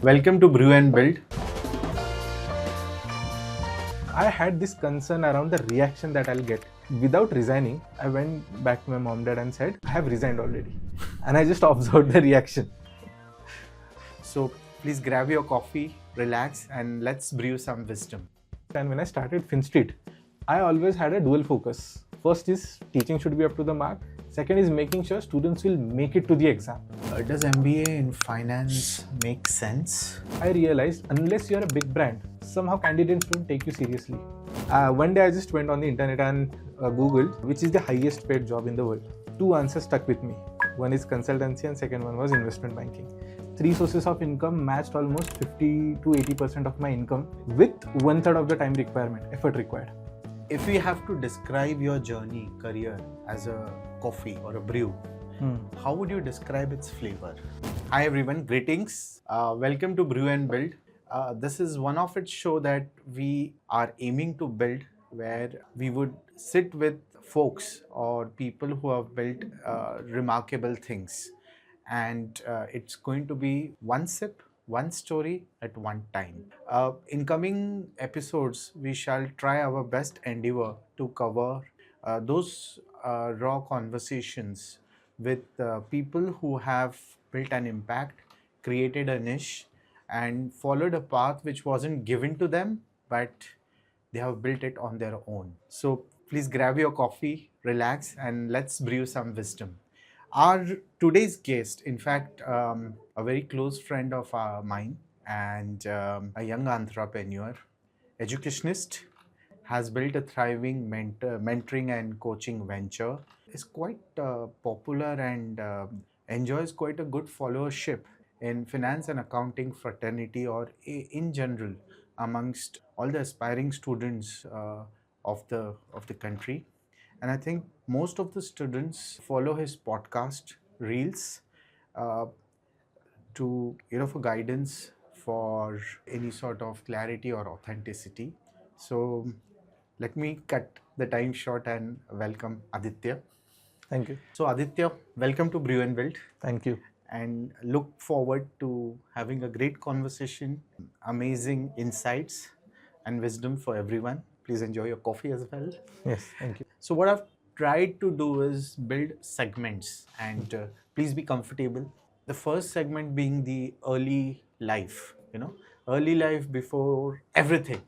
Welcome to Brew and Build. I had this concern around the reaction that I'll get. Without resigning, I went back to my mom, dad and said, I have resigned already. And I just observed the reaction. So please grab your coffee, relax, and let's brew some wisdom. And when I started FinStreet, I always had a dual focus. First is teaching should be up to the mark. Second is making sure students will make it to the exam. Does MBA in finance make sense? I realized unless you're a big brand, somehow candidates don't take you seriously. One day I just went on the internet and Googled which is the highest paid job in the world. Two answers stuck with me. One is consultancy and second one was investment banking. Three sources of income matched almost 50 to 80% of my income with 1/3 of the time effort required. If we have to describe your journey, career as a coffee or a brew, how would you describe its flavor? Hi everyone, greetings. Welcome to Brew and Build. This is one of its show that we are aiming to build, where we would sit with folks or people who have built remarkable things. And it's going to be one sip, one story at one time. In coming episodes, we shall try our best endeavor to cover those raw conversations with people who have built an impact, created a niche, and followed a path which wasn't given to them, but they have built it on their own. So please grab your coffee, relax, and let's brew some wisdom. Our today's guest, in fact, a very close friend of mine and a young entrepreneur, educationist, has built a thriving mentoring and coaching venture, is quite popular and enjoys quite a good followership in finance and accounting fraternity or in general amongst all the aspiring students of the country. And I think most of the students follow his podcast reels to for guidance for any sort of clarity or authenticity. So let me cut the time short and welcome Aditya. Thank you. So Aditya, welcome to Brew and Build. Thank you. And look forward to having a great conversation, amazing insights and wisdom for everyone. Please enjoy your coffee as well. Yes, thank you. So what I've tried to do is build segments, and please be comfortable. The first segment being the early life, early life before everything,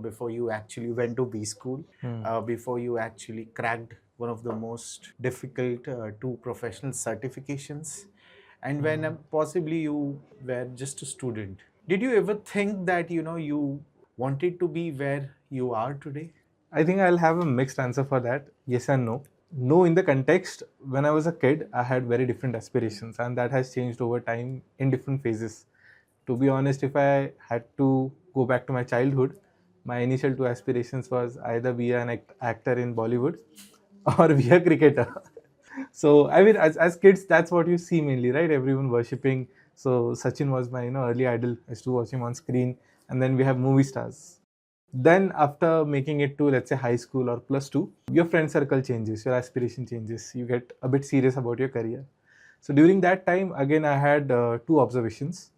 before you actually went to B school, before you actually cracked one of the most difficult two professional certifications, and when possibly you were just a student. Did you ever think that, you wanted to be where you are today? I think I'll have a mixed answer for that. Yes and no. No, in the context, when I was a kid, I had very different aspirations, and that has changed over time in different phases. To be honest, if I had to go back to my childhood, my initial two aspirations was either be an actor in Bollywood or be a cricketer. So, I mean, as kids, that's what you see mainly, right? Everyone worshipping. So, Sachin was my early idol. I used to watch him on screen, and then we have movie stars. Then after making it to, let's say, high school or +2, your friend circle changes, your aspiration changes, you get a bit serious about your career. So during that time, again, I had two observations.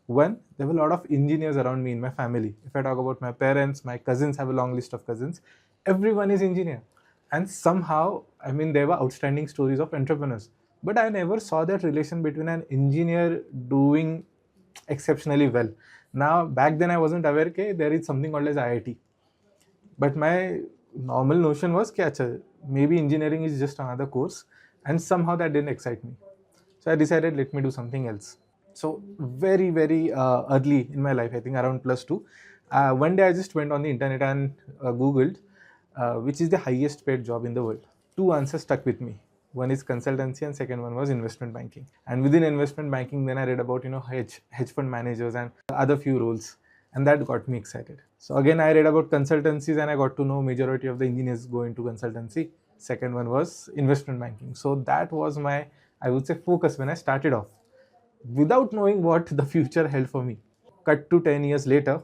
One, there were a lot of engineers around me in my family. If I talk about my parents, my cousins, have a long list of cousins, everyone is engineer. And somehow, I mean, there were outstanding stories of entrepreneurs. But I never saw that relation between an engineer doing exceptionally well. Now, back then I wasn't aware that there is something called as IIT. But my normal notion was that maybe engineering is just another course, and somehow that didn't excite me. So I decided, let me do something else. So very, very early in my life, I think around +2, one day I just went on the internet and Googled which is the highest paid job in the world. Two answers stuck with me. One is consultancy and second one was investment banking. And within investment banking, then I read about hedge fund managers and other few roles, and that got me excited. So again, I read about consultancies and I got to know majority of the engineers go into consultancy. Second one was investment banking. So that was my, I would say, focus when I started off, without knowing what the future held for me. Cut to 10 years later,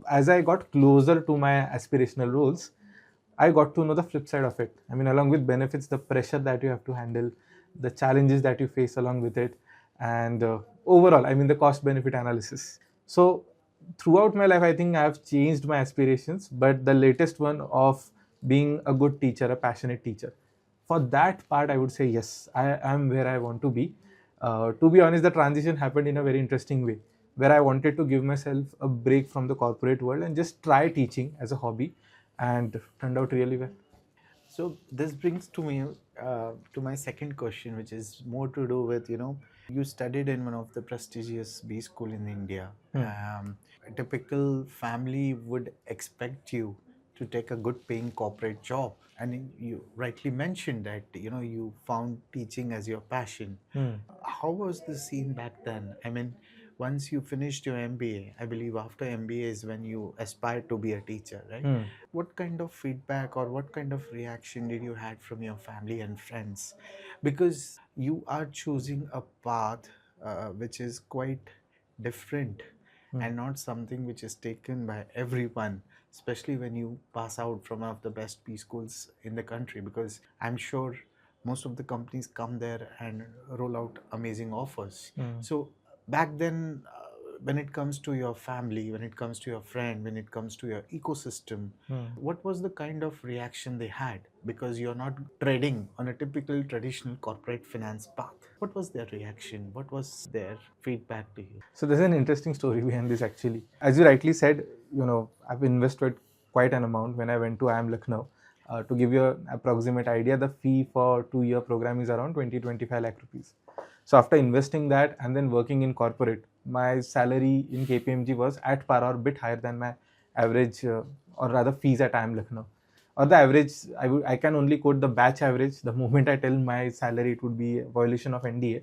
as I got closer to my aspirational roles, I got to know the flip side of it. I mean, along with benefits, the pressure that you have to handle, the challenges that you face along with it, and overall, I mean, the cost benefit analysis. So throughout my life, I think I have changed my aspirations, but the latest one of being a good teacher, a passionate teacher, for that part, I would say yes, I am where I want to be. To be honest, the transition happened in a very interesting way, where I wanted to give myself a break from the corporate world and just try teaching as a hobby, and turned out really well. So this brings to me to my second question, which is more to do with, you studied in one of the prestigious B school in India. A typical family would expect you to take a good paying corporate job. And you rightly mentioned that, you found teaching as your passion. How was the scene back then? I mean, once you finished your MBA, I believe after MBA is when you aspired to be a teacher, right? What kind of feedback or what kind of reaction did you had from your family and friends? Because you are choosing a path which is quite different and not something which is taken by everyone, especially when you pass out from one of the best B schools in the country, because I'm sure most of the companies come there and roll out amazing offers. So back then, when it comes to your family, when it comes to your friend, when it comes to your ecosystem, what was the kind of reaction they had? Because you're not treading on a typical traditional corporate finance path. What was their reaction? What was their feedback to you? So there's an interesting story behind this actually. As you rightly said, I've invested quite an amount when I went to IIM Lucknow. To give you an approximate idea, the fee for 2-year program is around 20-25 lakh rupees. So after investing that and then working in corporate, my salary in KPMG was at par or a bit higher than my average, or rather fees at IIM Lucknow. Or the average, I can only quote the batch average. The moment I tell my salary, it would be a violation of NDA,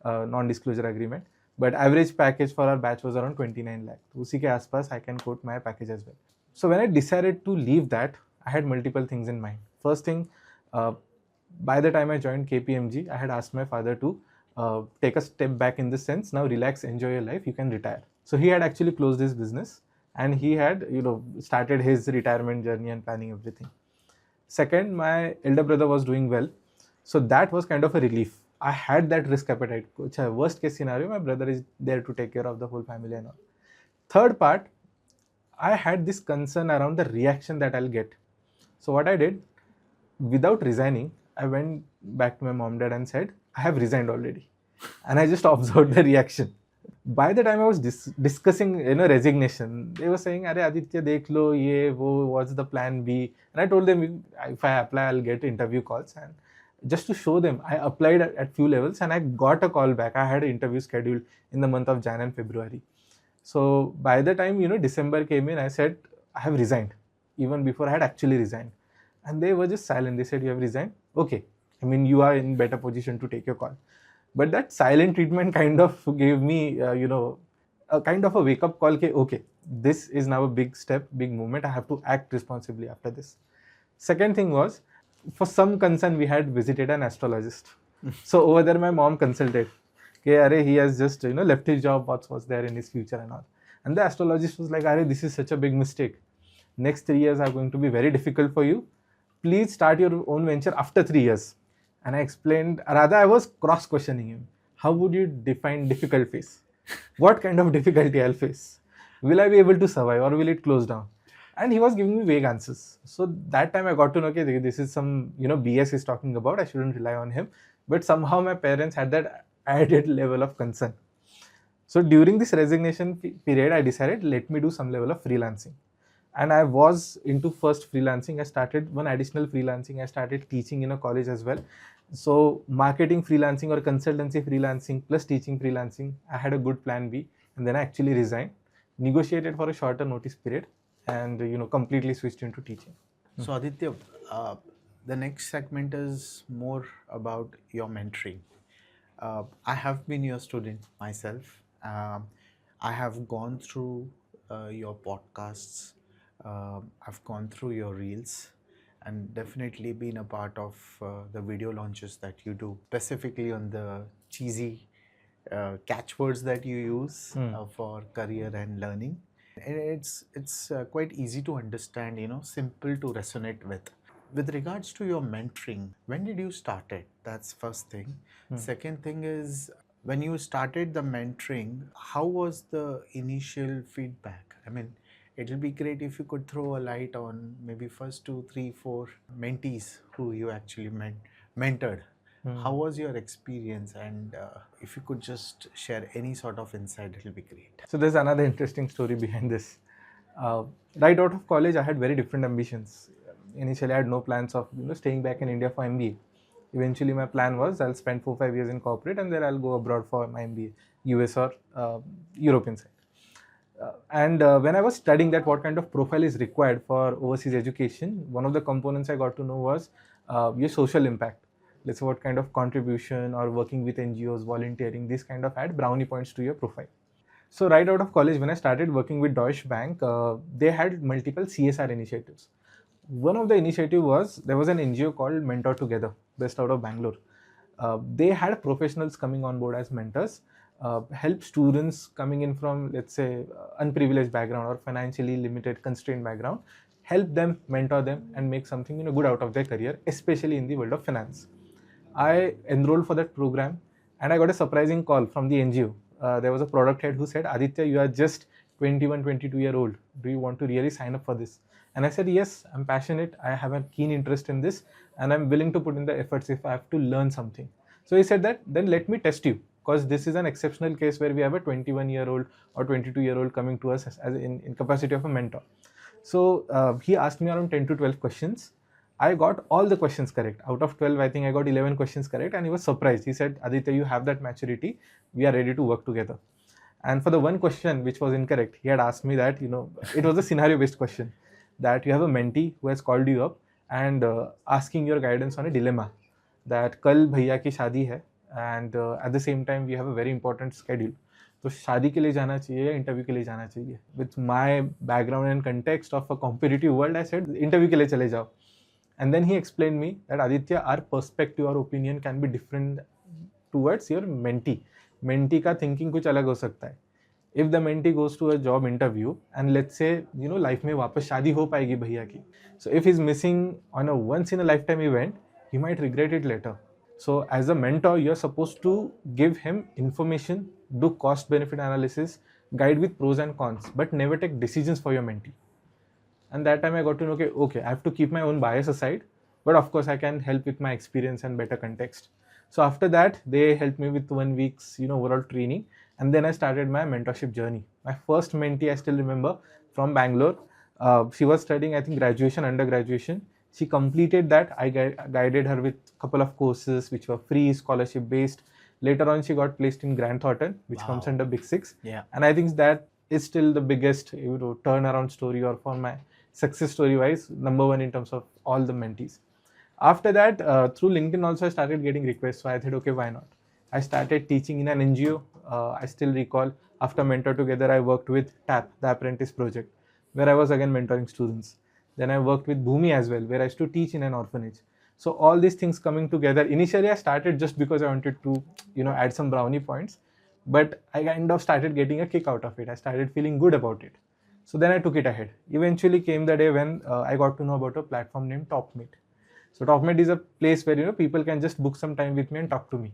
non-disclosure agreement. But average package for our batch was around 29 lakh. So उसी के आसपास I can quote my package as well. So when I decided to leave that, I had multiple things in mind. First thing, by the time I joined KPMG, I had asked my father to take a step back in the sense, now relax, enjoy your life, you can retire. So he had actually closed his business and he had, started his retirement journey and planning everything. Second, my elder brother was doing well. So that was kind of a relief. I had that risk appetite. Worst case scenario, my brother is there to take care of the whole family and all. Third part, I had this concern around the reaction that I'll get. So what I did, without resigning, I went back to my mom, dad and said, I have resigned already. And I just observed the reaction. By the time I was discussing, resignation, they were saying, "Arey Aditya, dekh lo, ye, wo, what's the plan B?" And I told them, if I apply, I'll get interview calls. And just to show them, I applied at few levels and I got a call back. I had an interview scheduled in the month of Jan and February. So by the time, December came in, I said, I have resigned. Even before I had actually resigned. And they were just silent. They said, you have resigned? Okay. I mean, you are in better position to take your call. But that silent treatment kind of gave me, a kind of a wake-up call. Okay, this is now a big step, big movement. I have to act responsibly after this. Second thing was, for some concern, we had visited an astrologist. So over there, my mom consulted. Okay, he has just left his job. What's there in his future and all. And the astrologist was like, this is such a big mistake. Next 3 years are going to be very difficult for you. Please start your own venture after 3 years. And I explained, rather I was cross-questioning him. How would you define difficult phase? What kind of difficulty I'll face? Will I be able to survive or will it close down? And he was giving me vague answers. So that time I got to know, okay, this is some, BS he's talking about. I shouldn't rely on him. But somehow my parents had that added level of concern. So during this resignation period, I decided, let me do some level of freelancing. And I was into first freelancing. I started one additional freelancing. I started teaching in a college as well. So marketing freelancing or consultancy freelancing plus teaching freelancing, I had a good plan B. And then I actually resigned, negotiated for a shorter notice period and, completely switched into teaching. So Aditya, the next segment is more about your mentoring. I have been your student myself. I have gone through your podcasts. I've gone through your reels and definitely been a part of the video launches that you do, specifically on the cheesy catchwords that you use for career and learning. And it's quite easy to understand, simple to resonate with. With regards to your mentoring, when did you start it? That's first thing. Second thing is, when you started the mentoring, how was the initial feedback? I mean, it'll be great if you could throw a light on maybe first 2, 3, 4 mentees who you actually mentored. How was your experience? And if you could just share any sort of insight, it'll be great. So there's another interesting story behind this. Uh, right out of college, I had very different ambitions. Initially, I had no plans of staying back in India for MBA. Eventually, my plan was I'll spend 4 5 years in corporate and then I'll go abroad for my MBA, US or European side. And when I was studying that what kind of profile is required for overseas education, one of the components I got to know was your social impact. Let's say what kind of contribution or working with NGOs, volunteering, this kind of add brownie points to your profile. So right out of college, when I started working with Deutsche Bank, they had multiple CSR initiatives. One of the initiative was there was an NGO called Mentor Together, based out of Bangalore. They had professionals coming on board as mentors, help students coming in from, let's say, unprivileged background or financially limited, constrained background, help them, mentor them, and make something good out of their career, especially in the world of finance. I enrolled for that program, and I got a surprising call from the NGO. There was a product head who said, Aditya, you are just 21, 22-year old. Do you want to really sign up for this? And I said, yes, I'm passionate. I have a keen interest in this, and I'm willing to put in the efforts if I have to learn something. So he said that, then let me test you, because this is an exceptional case where we have a 21-year-old or 22-year-old coming to us as in capacity of a mentor. So he asked me around 10 to 12 questions. I got all the questions correct. Out of 12, I think I got 11 questions correct, and he was surprised. He said, Aditya, you have that maturity. We are ready to work together. And for the one question which was incorrect, he had asked me that, it was a scenario based question, that you have a mentee who has called you up and asking your guidance on a dilemma that kal bhaiya ki shadi hai, and at the same time we have a very important schedule. तो शादी के लिए जाना चाहिए या interview के लिए जाना चाहिए. With my background and context of a competitive world, I said interview के लिए चले जाओ. And then he explained me that Aditya, our perspective or opinion can be different towards your mentee. Mentee का thinking कुछ अलग हो सकता है. If the mentee goes to a job interview and let's say life में वापस शादी हो पाएगी भैया की. So if he's missing on a once in a lifetime event, he might regret it later. So as a mentor, you're supposed to give him information, do cost benefit analysis, guide with pros and cons, but never take decisions for your mentee. And that time I got to know, okay, I have to keep my own bias aside, but of course I can help with my experience and better context. So after that, they helped me with 1 week's overall training, and then I started my mentorship journey. My first mentee I still remember from Bangalore. She was studying, I think, graduation, undergraduation. She completed that. I guided her with a couple of courses which were free, scholarship based. Later on, she got placed in Grant Thornton, which comes under Big Six. Yeah. And I think that is still the biggest turnaround story, or for my success story wise, number one in terms of all the mentees. After that, through LinkedIn also I started getting requests. So I thought, okay, why not? I started teaching in an NGO. I still recall after Mentor Together, I worked with TAP, the Apprentice Project, where I was again mentoring students. Then I worked with Bhumi as well, where I used to teach in an orphanage. So all these things coming together. Initially, I started just because I wanted to, add some brownie points, but I kind of started getting a kick out of it. I started feeling good about it. So then I took it ahead. Eventually came the day when I got to know about a platform named Topmate. So Topmate is a place where people can just book some time with me and talk to me.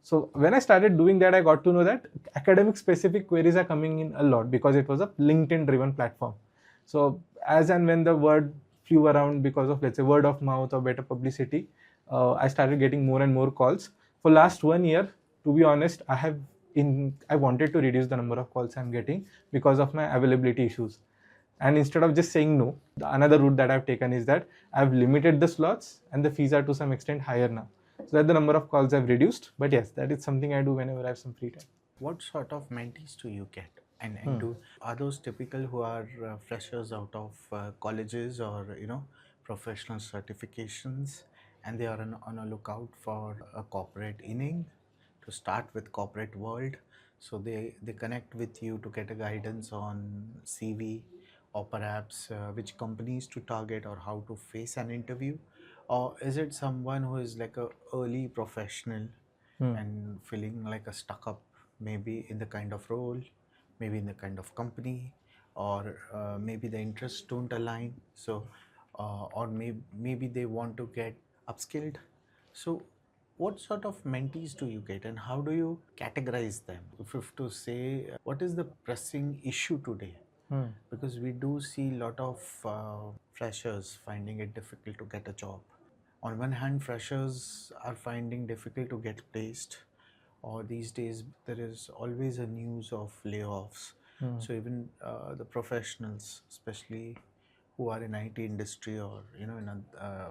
So when I started doing that, I got to know that academic specific queries are coming in a lot because it was a LinkedIn driven platform. So as and when the word flew around because of, let's say, word of mouth or better publicity, I started getting more and more calls. For last 1 year, to be honest, I wanted to reduce the number of calls I'm getting because of my availability issues. And instead of just saying no, another route that I've taken is that I've limited the slots and the fees are to some extent higher now. So that the number of calls have reduced. But yes, that is something I do whenever I have some free time. What sort of mentees do you get? And are those typical who are freshers out of colleges or professional certifications, and they are on a lookout for a corporate inning to start with corporate world? So they connect with you to get a guidance on CV, or perhaps which companies to target or how to face an interview? Or is it someone who is like a early professional and feeling like a stuck up, maybe in the kind of role, maybe in the kind of company, or maybe the interests don't align, so or maybe they want to get upskilled? So What sort of mentees do you get and how do you categorize them? If you have to say, what is the pressing issue today? Because we do see a lot of freshers finding it difficult to get a job. On one hand, freshers are finding difficult to get placed, or these days there is always a news of layoffs. So even the professionals, especially who are in IT industry or in a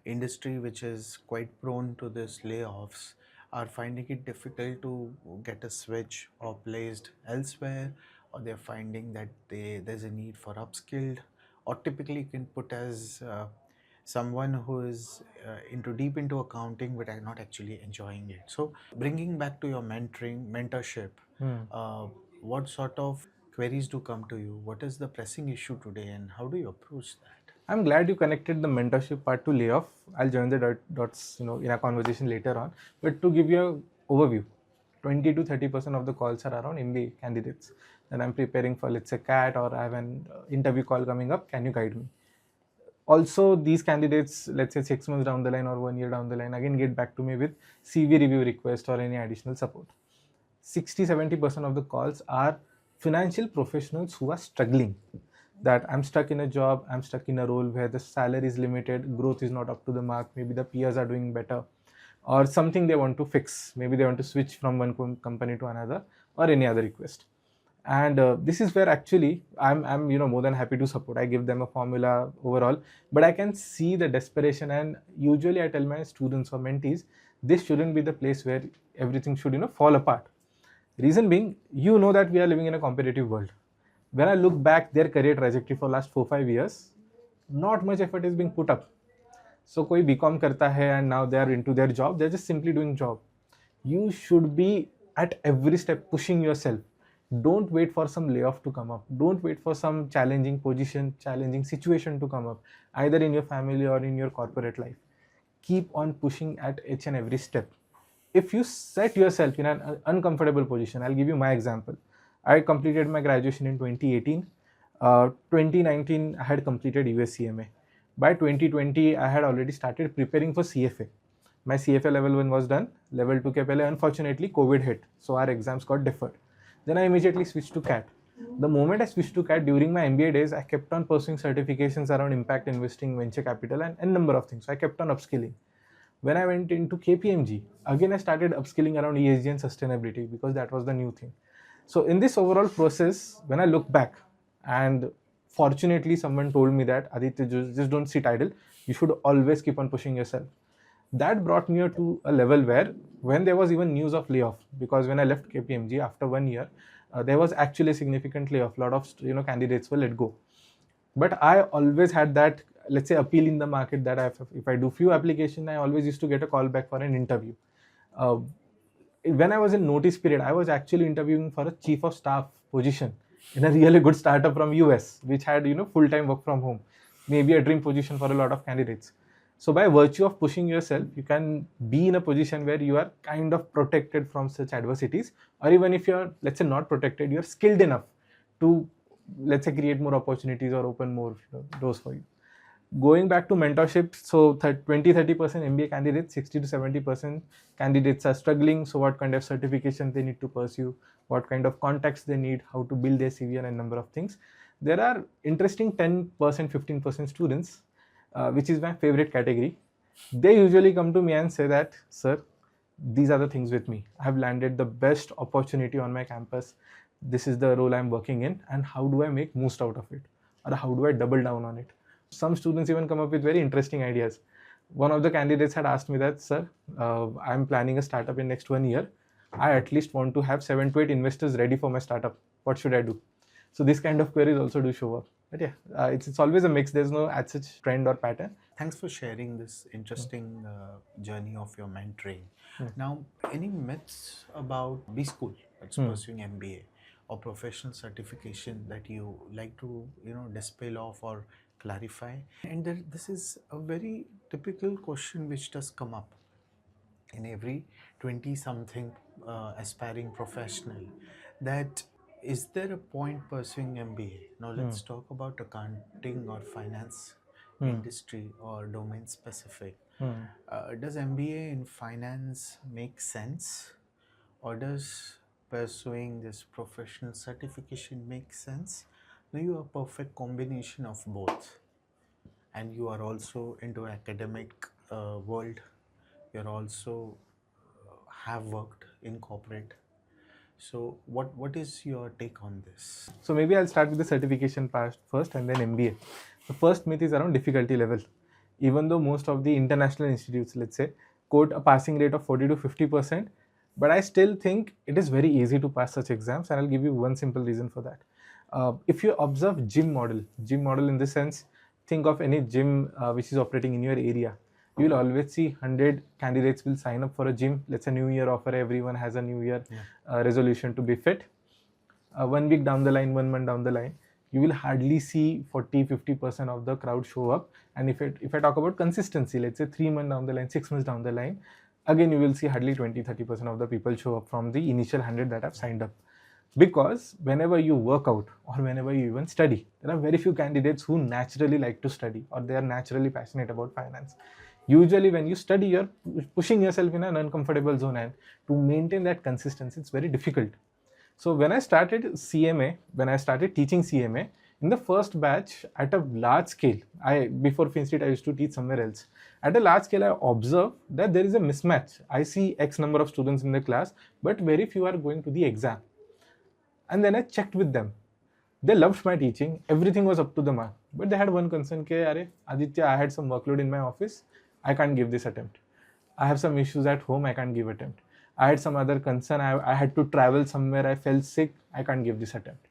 industry which is quite prone to this layoffs, are finding it difficult to get a switch or placed elsewhere, or they're finding that there's a need for upskilled, or typically you can put as someone who is into deep into accounting but are not actually enjoying it. So bringing back to your mentorship, uh, what sort of queries do come to you? What is the pressing issue today and how do you approach that? I'm glad you connected the mentorship part to layoff. I'll join the dots, in a conversation later on. But to give you an overview, 20 to 30% of the calls are around MBA candidates. And I'm preparing for, let's say, CAT, or I have an interview call coming up. Can you guide me? Also, these candidates, let's say 6 months down the line or 1 year down the line, again get back to me with CV review request or any additional support. 60-70% of the calls are financial professionals who are struggling, that I'm stuck in a job, I'm stuck in a role where the salary is limited, growth is not up to the mark, maybe the peers are doing better, or something they want to fix, maybe they want to switch from one company to another, or any other request. And this is where actually I'm more than happy to support. I give them a formula overall, but I can see the desperation, and usually I tell my students or mentees, this shouldn't be the place where everything should fall apart. Reason being, that we are living in a competitive world. When I look back their career trajectory for last 4-5 years, not much effort is being put up. So koi BCom karta hai and now they are into their job, they're just simply doing job. You should be at every step pushing yourself. Don't wait for some layoff to come up. Don't wait for some challenging position, challenging situation to come up, either in your family or in your corporate life. Keep on pushing at each and every step. If you set yourself in an uncomfortable position, I'll give you my example. I completed my graduation in 2018. 2019, I had completed USCMA. By 2020, I had already started preparing for CFA. My CFA level 1 was done. Level 2 ke pehle, unfortunately, COVID hit. So our exams got deferred. Then I immediately switched to CAT. The moment I switched to CAT, during my MBA days, I kept on pursuing certifications around impact investing, venture capital, and a number of things. So I kept on upskilling. When I went into KPMG, again I started upskilling around ESG and sustainability because that was the new thing. So in this overall process, when I look back, and fortunately someone told me that, Aditya, just don't sit idle, you should always keep on pushing yourself. That brought me to a level where, when there was even news of layoff, because when I left KPMG after 1 year, there was actually a significant layoff. A lot of candidates were let go. But I always had that, let's say, appeal in the market that if I do few application, I always used to get a call back for an interview. Uh, when I was in notice period, I was actually interviewing for a chief of staff position in a really good startup from US, which had full-time work from home, maybe a dream position for a lot of candidates. So by virtue of pushing yourself, you can be in a position where you are kind of protected from such adversities, or even if you're, let's say, not protected, you're skilled enough to, let's say, create more opportunities or open more doors for you. Going back to mentorship, so 20-30% MBA candidates, 60 to 70% candidates are struggling. So what kind of certification they need to pursue, what kind of contacts they need, how to build their CV, and a number of things. There are interesting 10%, 15% students, which is my favorite category. They usually come to me and say that, sir, these are the things with me. I have landed the best opportunity on my campus. This is the role I'm working in, and how do I make most out of it? Or how do I double down on it? Some students even come up with very interesting ideas. One of the candidates had asked me that, sir, I'm planning a startup in next 1 year. I at least want to have 7 to 8 investors ready for my startup. What should I do? So this kind of queries also do show up. But yeah, it's always a mix. There's no as such trend or pattern. Thanks for sharing this interesting journey of your mentoring. Now, any myths about B school that's pursuing MBA or professional certification that you like to dispel off or clarify? And this is a very typical question which does come up in every 20 something aspiring professional, that is there a point pursuing MBA? Now let's talk about accounting or finance industry or domain specific. Does MBA in finance make sense, or does pursuing this professional certification make sense? Now you are a perfect combination of both, and you are also into academic world. You're also have worked in corporate. So what is your take on this? So maybe I'll start with the certification part first and then MBA. The first myth is around difficulty level. Even though most of the international institutes, let's say, quote a passing rate of 40 to 50%, but I still think it is very easy to pass such exams, and I'll give you one simple reason for that. If you observe gym model in the sense, think of any gym which is operating in your area. You will always see 100 candidates will sign up for a gym. Let's say New Year offer, everyone has a New Year resolution to be fit. 1 week down the line, 1 month down the line, you will hardly see 40-50% of the crowd show up. And if I talk about consistency, let's say 3 months down the line, 6 months down the line, again you will see hardly 20-30% of the people show up from the initial 100 that have signed up. Because whenever you work out or whenever you even study, there are very few candidates who naturally like to study or they are naturally passionate about finance. Usually when you study, you're pushing yourself in an uncomfortable zone, and to maintain that consistency, it's very difficult. So when I started CMA, when I started teaching CMA, in the first batch at a large scale, before FinStreet I used to teach somewhere else. At a large scale, I observed that there is a mismatch. I see X number of students in the class, but very few are going to the exam. And then I checked with them. They loved my teaching. Everything was up to the mark. But they had one concern, Aditya, I had some workload in my office. I can't give this attempt. I have some issues at home. I can't give attempt. I had some other concern. I had to travel somewhere. I felt sick. I can't give this attempt.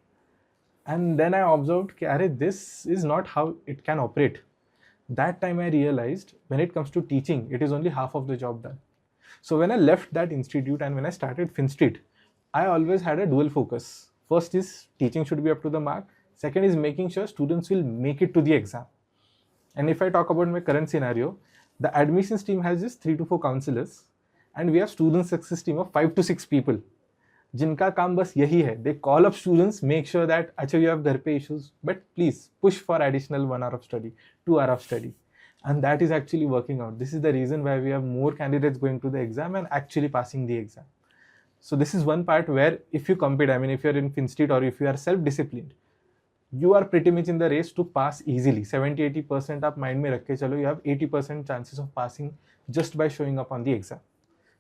And then I observed, this is not how it can operate. That time I realized when it comes to teaching, it is only half of the job done. So when I left that institute and when I started FinStreet, I always had a dual focus. First is teaching should be up to the mark. Second is making sure students will make it to the exam. And if I talk about my current scenario, the admissions team has just 3 to 4 counselors, and we have student success team of 5 to 6 people. जिनका काम बस यही है, they call up students, make sure that अच्छा you have घर पे issues, but please push for additional 1 hour of study, 2 hour of study, and that is actually working out. This is the reason why we have more candidates going to the exam and actually passing the exam. So this is one part where if you compete, I mean if you're in FinStreet or if you are self-disciplined, you are pretty much in the race to pass easily. 70-80% आप mind में रख के चलो, you have 80% chances of passing just by showing up on the exam.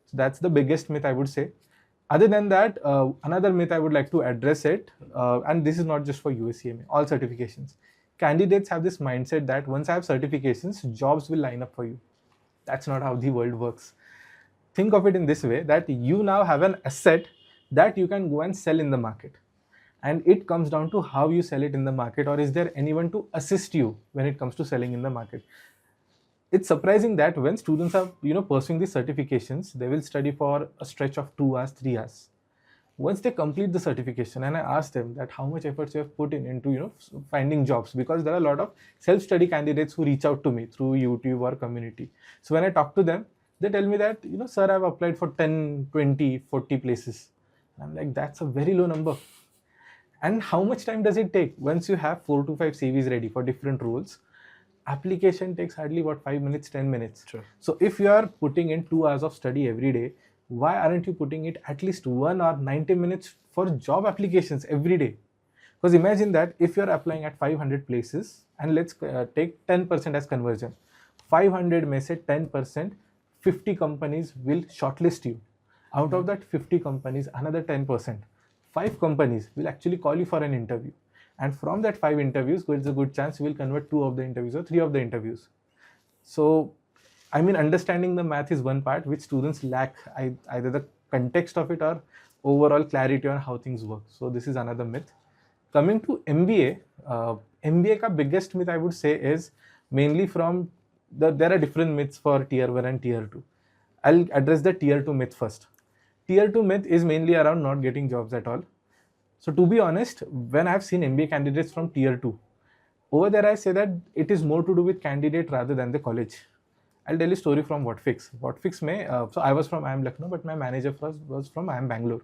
So that's the biggest myth I would say. Other than that, another myth I would like to address it, and this is not just for USCMA, all certifications. Candidates have this mindset that once I have certifications, jobs will line up for you. That's not how the world works. Think of it in this way, that you now have an asset that you can go and sell in the market. And it comes down to how you sell it in the market, or is there anyone to assist you when it comes to selling in the market. It's surprising that when students are pursuing these certifications, they will study for a stretch of 2 hours, 3 hours. Once they complete the certification, and I ask them that how much efforts you have put into finding jobs, because there are a lot of self-study candidates who reach out to me through YouTube or community. So when I talk to them, they tell me that, sir, I've applied for 10, 20, 40 places. And I'm like, that's a very low number. And how much time does it take? Once you have 4 to 5 CVs ready for different roles, application takes hardly 5 minutes, 10 minutes. Sure. So if you are putting in 2 hours of study every day, why aren't you putting it at least 1 hour, 90 minutes for job applications every day? Because imagine that if you're applying at 500 places, and let's take 10% as conversion. 500 may say 10%, 50 companies will shortlist you. Out of that 50 companies, another 10%, 5 companies will actually call you for an interview. And from that 5 interviews, there's a good chance you will convert 2 of the interviews or 3 of the interviews. So, I mean, understanding the math is one part which students lack, either the context of it or overall clarity on how things work. So this is another myth. Coming to MBA, MBA ka biggest myth I would say is mainly from, there are different myths for tier 1 and tier 2. I'll address the tier 2 myth first. Tier 2 myth is mainly around not getting jobs at all. So to be honest, when I've seen MBA candidates from tier 2, over there I say that it is more to do with candidate rather than the college. I'll tell you a story from Whatfix. Whatfix so I was from IIM Lucknow, but my manager was from IIM Bangalore.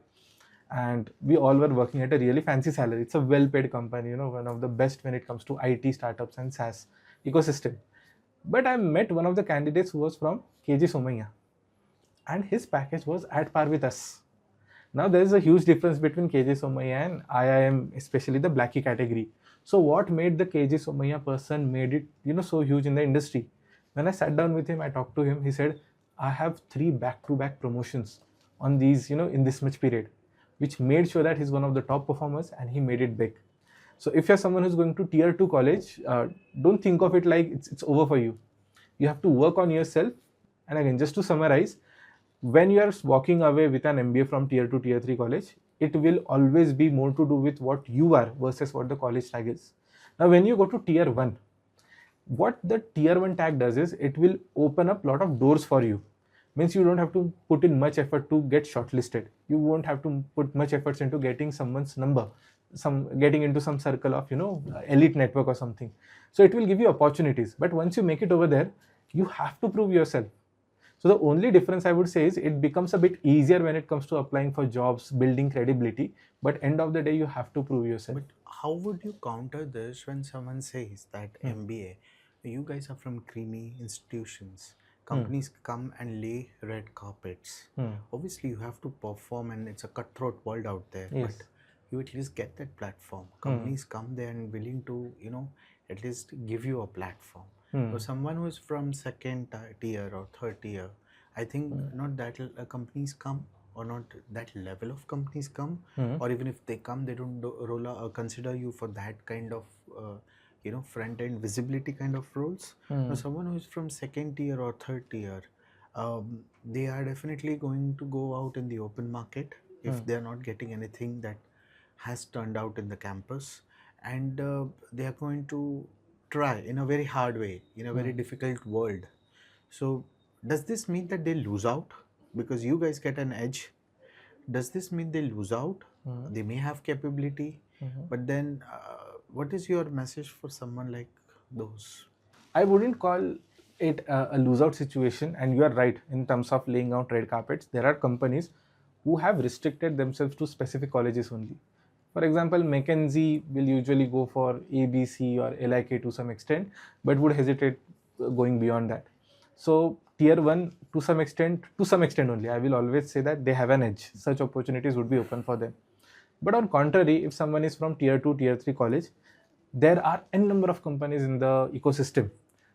And we all were working at a really fancy salary. It's a well-paid company, one of the best when it comes to IT startups and SaaS ecosystem. But I met one of the candidates who was from KG Somaiya, and his package was at par with us. Now there is a huge difference between KG Somaiya and IIM, especially the Blackie category. So what made the KG Somaiya person made it, so huge in the industry? When I sat down with him, I talked to him. He said, "I have 3 back-to-back promotions on these, in this much period," which made sure that he's one of the top performers and he made it big. So if you're someone who's going to tier 2 college, don't think of it like it's over for you. You have to work on yourself. And again, just to summarize, when you are walking away with an MBA from tier 2, tier 3 college, it will always be more to do with what you are versus what the college tag is. Now, when you go to tier 1, what the tier 1 tag does is it will open up a lot of doors for you. Means you don't have to put in much effort to get shortlisted. You won't have to put much efforts into getting someone's number, getting into some circle of elite network or something. So it will give you opportunities. But once you make it over there, you have to prove yourself. So the only difference I would say is it becomes a bit easier when it comes to applying for jobs, building credibility. But end of the day, you have to prove yourself. But how would you counter this when someone says that MBA, you guys are from creamy institutions, companies come and lay red carpets. Obviously, you have to perform and it's a cutthroat world out there. Yes. But you at least get that platform. Companies come there and willing to, at least give you a platform. For someone who is from second tier or third tier, I think not that companies come, or not that level of companies come, or even if they come, they don't consider you for that kind of front end visibility kind of roles. Now, someone who is from second tier or third tier, they are definitely going to go out in the open market if they are not getting anything that has turned out in the campus, and they are going to try in a very hard way, in a very difficult world. So does this mean that they lose out because you guys get an edge? Does this mean they lose out? They may have capability, but then what is your message for someone like those? I wouldn't call it a lose out situation, and you are right in terms of laying out red carpets. There are companies who have restricted themselves to specific colleges only. For example, Mentee will usually go for ABC or LIK to some extent, but would hesitate going beyond that. So tier 1 to some extent only, I will always say that they have an edge. Such opportunities would be open for them. But on contrary, if someone is from tier 2, tier 3 college, there are n number of companies in the ecosystem.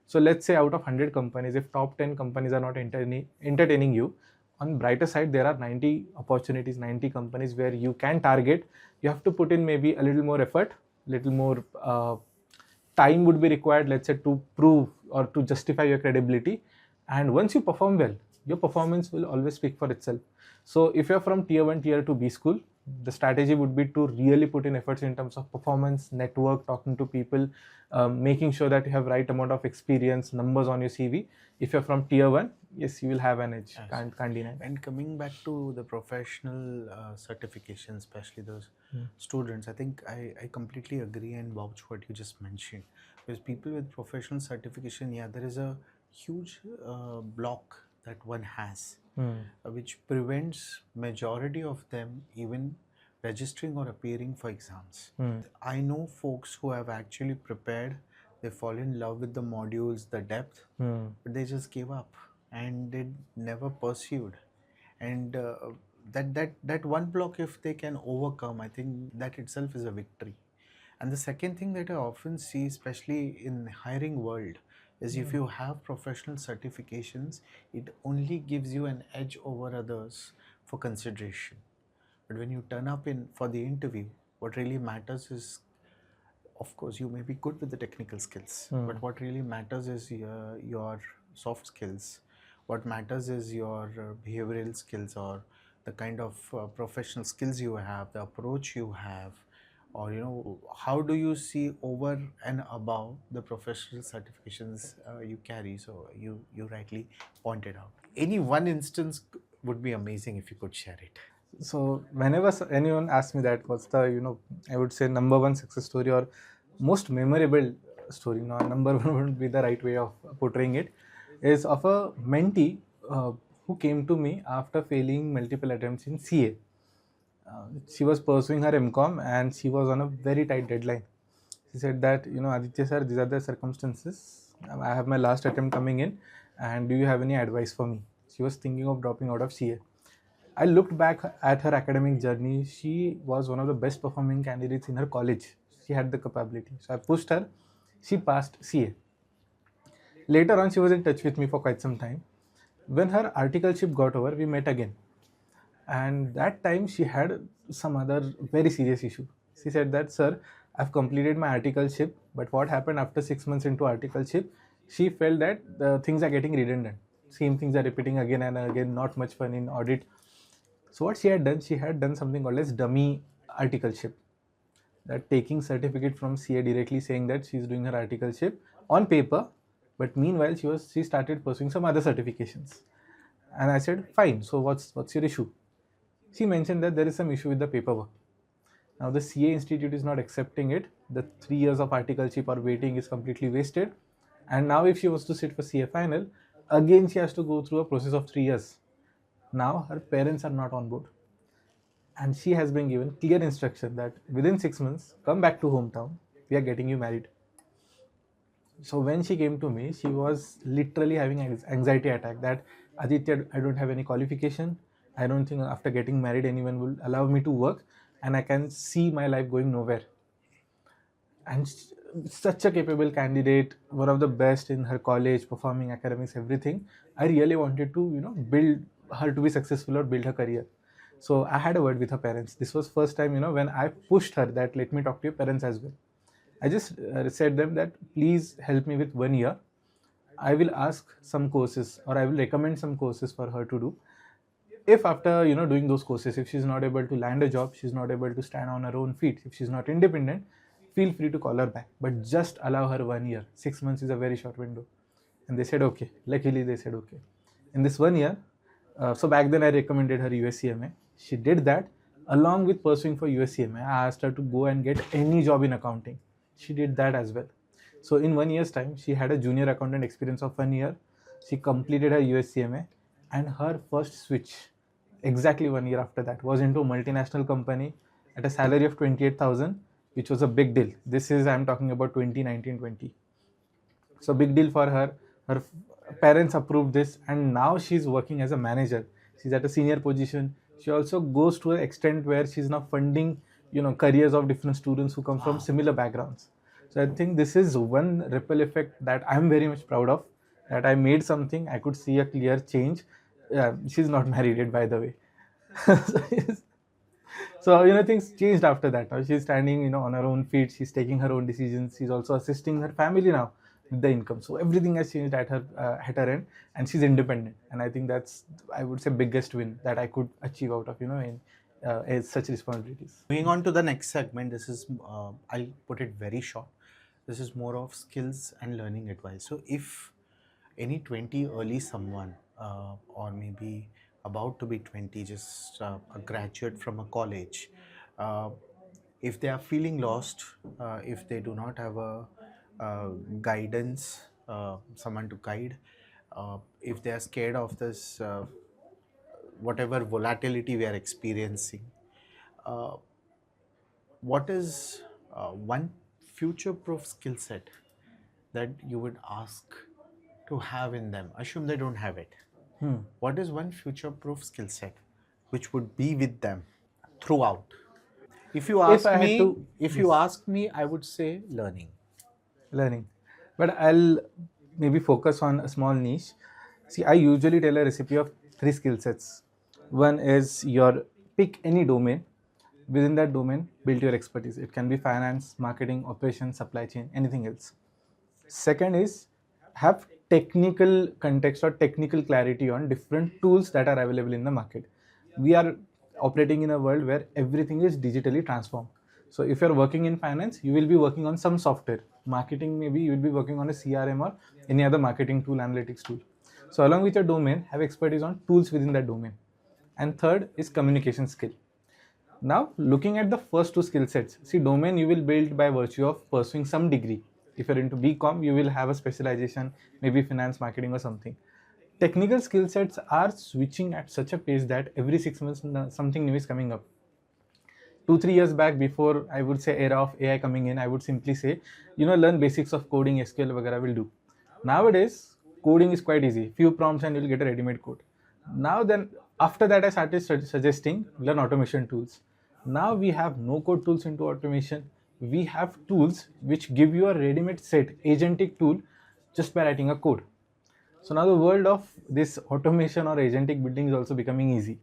So let's say out of 100 companies, if top 10 companies are not entertaining you, on brighter side, there are 90 opportunities, 90 companies where you can target. You have to put in maybe a little more effort, little more time would be required, let's say, to prove or to justify your credibility. And once you perform well, your performance will always speak for itself. So if you're from tier 1, tier 2 B school, the strategy would be to really put in efforts in terms of performance, network, talking to people, making sure that you have right amount of experience, numbers on your CV. If you're from tier 1, yes, you will have an edge. Yes. Can't deny. And coming back to the professional certification, especially those students, I think I completely agree and vouch what you just mentioned. Because people with professional certification, there is a huge block that one has, which prevents majority of them even registering or appearing for exams. I know folks who have actually prepared, they fall in love with the modules, the depth, but they just gave up and they never pursued. And that one block, if they can overcome, I think that itself is a victory. And the second thing that I often see, especially in hiring world, is if you have professional certifications, it only gives you an edge over others for consideration. But when you turn up in for the interview, what really matters is, of course, you may be good with the technical skills, but what really matters is your soft skills. What matters is your behavioral skills, or the kind of professional skills you have, the approach you have, or how do you see over and above the professional certifications you carry. So you rightly pointed out. Any one instance would be amazing if you could share it. So whenever anyone asks me that, what's the, I would say number one success story or most memorable story, number one wouldn't be the right way of portraying it, is of a mentee who came to me after failing multiple attempts in CA. She was pursuing her MCOM and she was on a very tight deadline. She said that, Aditya sir, these are the circumstances. I have my last attempt coming in, and do you have any advice for me? She was thinking of dropping out of CA. I looked back at her academic journey. She was one of the best performing candidates in her college. She had the capability. So I pushed her. She passed CA. Later on, she was in touch with me for quite some time. When her articleship got over, we met again. And that time she had some other very serious issue. She said that, sir, I've completed my articleship, but what happened after 6 months into articleship, she felt that the things are getting redundant. Same things are repeating again and again, not much fun in audit. So what she had done something called as dummy articleship. That taking certificate from CA directly saying that she's doing her articleship on paper, but meanwhile she started pursuing some other certifications. And I said, fine, so what's your issue? She mentioned that there is some issue with the paperwork. Now the CA Institute is not accepting it. The 3 years of articleship or waiting is completely wasted. And now if she was to sit for CA final, again she has to go through a process of 3 years. Now her parents are not on board. And she has been given clear instruction that within 6 months, come back to hometown, we are getting you married. So when she came to me, she was literally having an anxiety attack that, Aditya, I don't have any qualification. I don't think after getting married anyone will allow me to work, and I can see my life going nowhere. And such a capable candidate, one of the best in her college, performing academics, everything. I really wanted to, build her to be successful or build her career. So I had a word with her parents. This was first time, when I pushed her that let me talk to your parents as well. I just said them that please help me with 1 year. I will ask some courses or I will recommend some courses for her to do. If after doing those courses, if she's not able to land a job, she's not able to stand on her own feet, if she's not independent, feel free to call her back. But just allow her 1 year. 6 months is a very short window. And they said okay. Luckily they said okay. In this 1 year, so back then I recommended her USCMA. She did that. Along with pursuing for USCMA, I asked her to go and get any job in accounting. She did that as well. So in 1 year's time, she had a junior accountant experience of 1 year. She completed her USCMA, and her first switch, exactly 1 year after that, was into a multinational company at a salary of 28,000, which was a big deal. This is, I'm talking about 2019-20. So big deal for her. Her parents approved this, and now she's working as a manager. She's at a senior position. She also goes to an extent where she's now funding, careers of different students who come from similar backgrounds. So I think this is one ripple effect that I'm very much proud of. That I made something. I could see a clear change. She's not married yet, by the way. So things changed after that. Now she's standing on her own feet. She's taking her own decisions. She's also assisting her family now with the income. So everything has changed at her end, and she's independent. And I think that's, I would say, biggest win that I could achieve out of in such responsibilities. Moving on to the next segment, this is I'll put it very short. This is more of skills and learning advice. So if any 20 early someone or maybe about to be 20, just a graduate from a college, if they are feeling lost, if they do not have a guidance, someone to guide, if they are scared of this whatever volatility we are experiencing, uh, what is one future proof skill set that you would ask to have in them? Assume they don't have it. What is one future proof skill set which would be with them throughout? If you ask I had me, to- if you ask me, I would say learning. But I'll maybe focus on a small niche. See, I usually tell a recipe of 3 skill sets. One is your pick any domain. Within that domain, build your expertise. It can be finance, marketing, operations, supply chain, anything else. Second is have technical context or technical clarity on different tools that are available in the market. We are operating in a world where everything is digitally transformed. So if you're working in finance, you will be working on some software. Marketing, maybe you will be working on a CRM or any other marketing tool, analytics tool. So along with your domain, have expertise on tools within that domain. And third is communication skill. Now, looking at the first 2 skill sets, see, domain you will build by virtue of pursuing some degree. If you're into BCom, you will have a specialization, maybe finance, marketing, or something. Technical skill sets are switching at such a pace that every 6 months something new is coming up. 2-3 years back, before I would say era of AI coming in, I would simply say, learn basics of coding, SQL, वगैरह will do. Nowadays, coding is quite easy. Few prompts and you'll get a ready-made code. Now then, after that, I started suggesting learn automation tools. Now we have no-code tools into automation. We have tools which give you a ready-made set, agentic tool, just by writing a code. So now the world of this automation or agentic building is also becoming easy.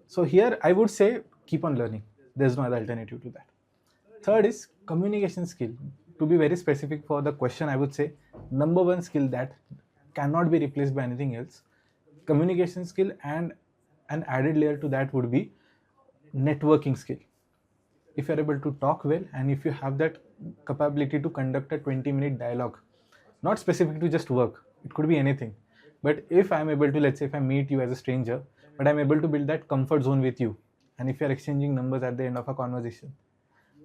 So here I would say keep on learning. There's no other alternative to that. Third is communication skill. To be very specific for the question, I would say number one skill that cannot be replaced by anything else. Communication skill, and an added layer to that would be networking skill. If you're able to talk well and if you have that capability to conduct a 20-minute dialogue, not specific to just work, it could be anything. But if I'm able to, let's say if I meet you as a stranger, but I'm able to build that comfort zone with you, and if you're exchanging numbers at the end of a conversation,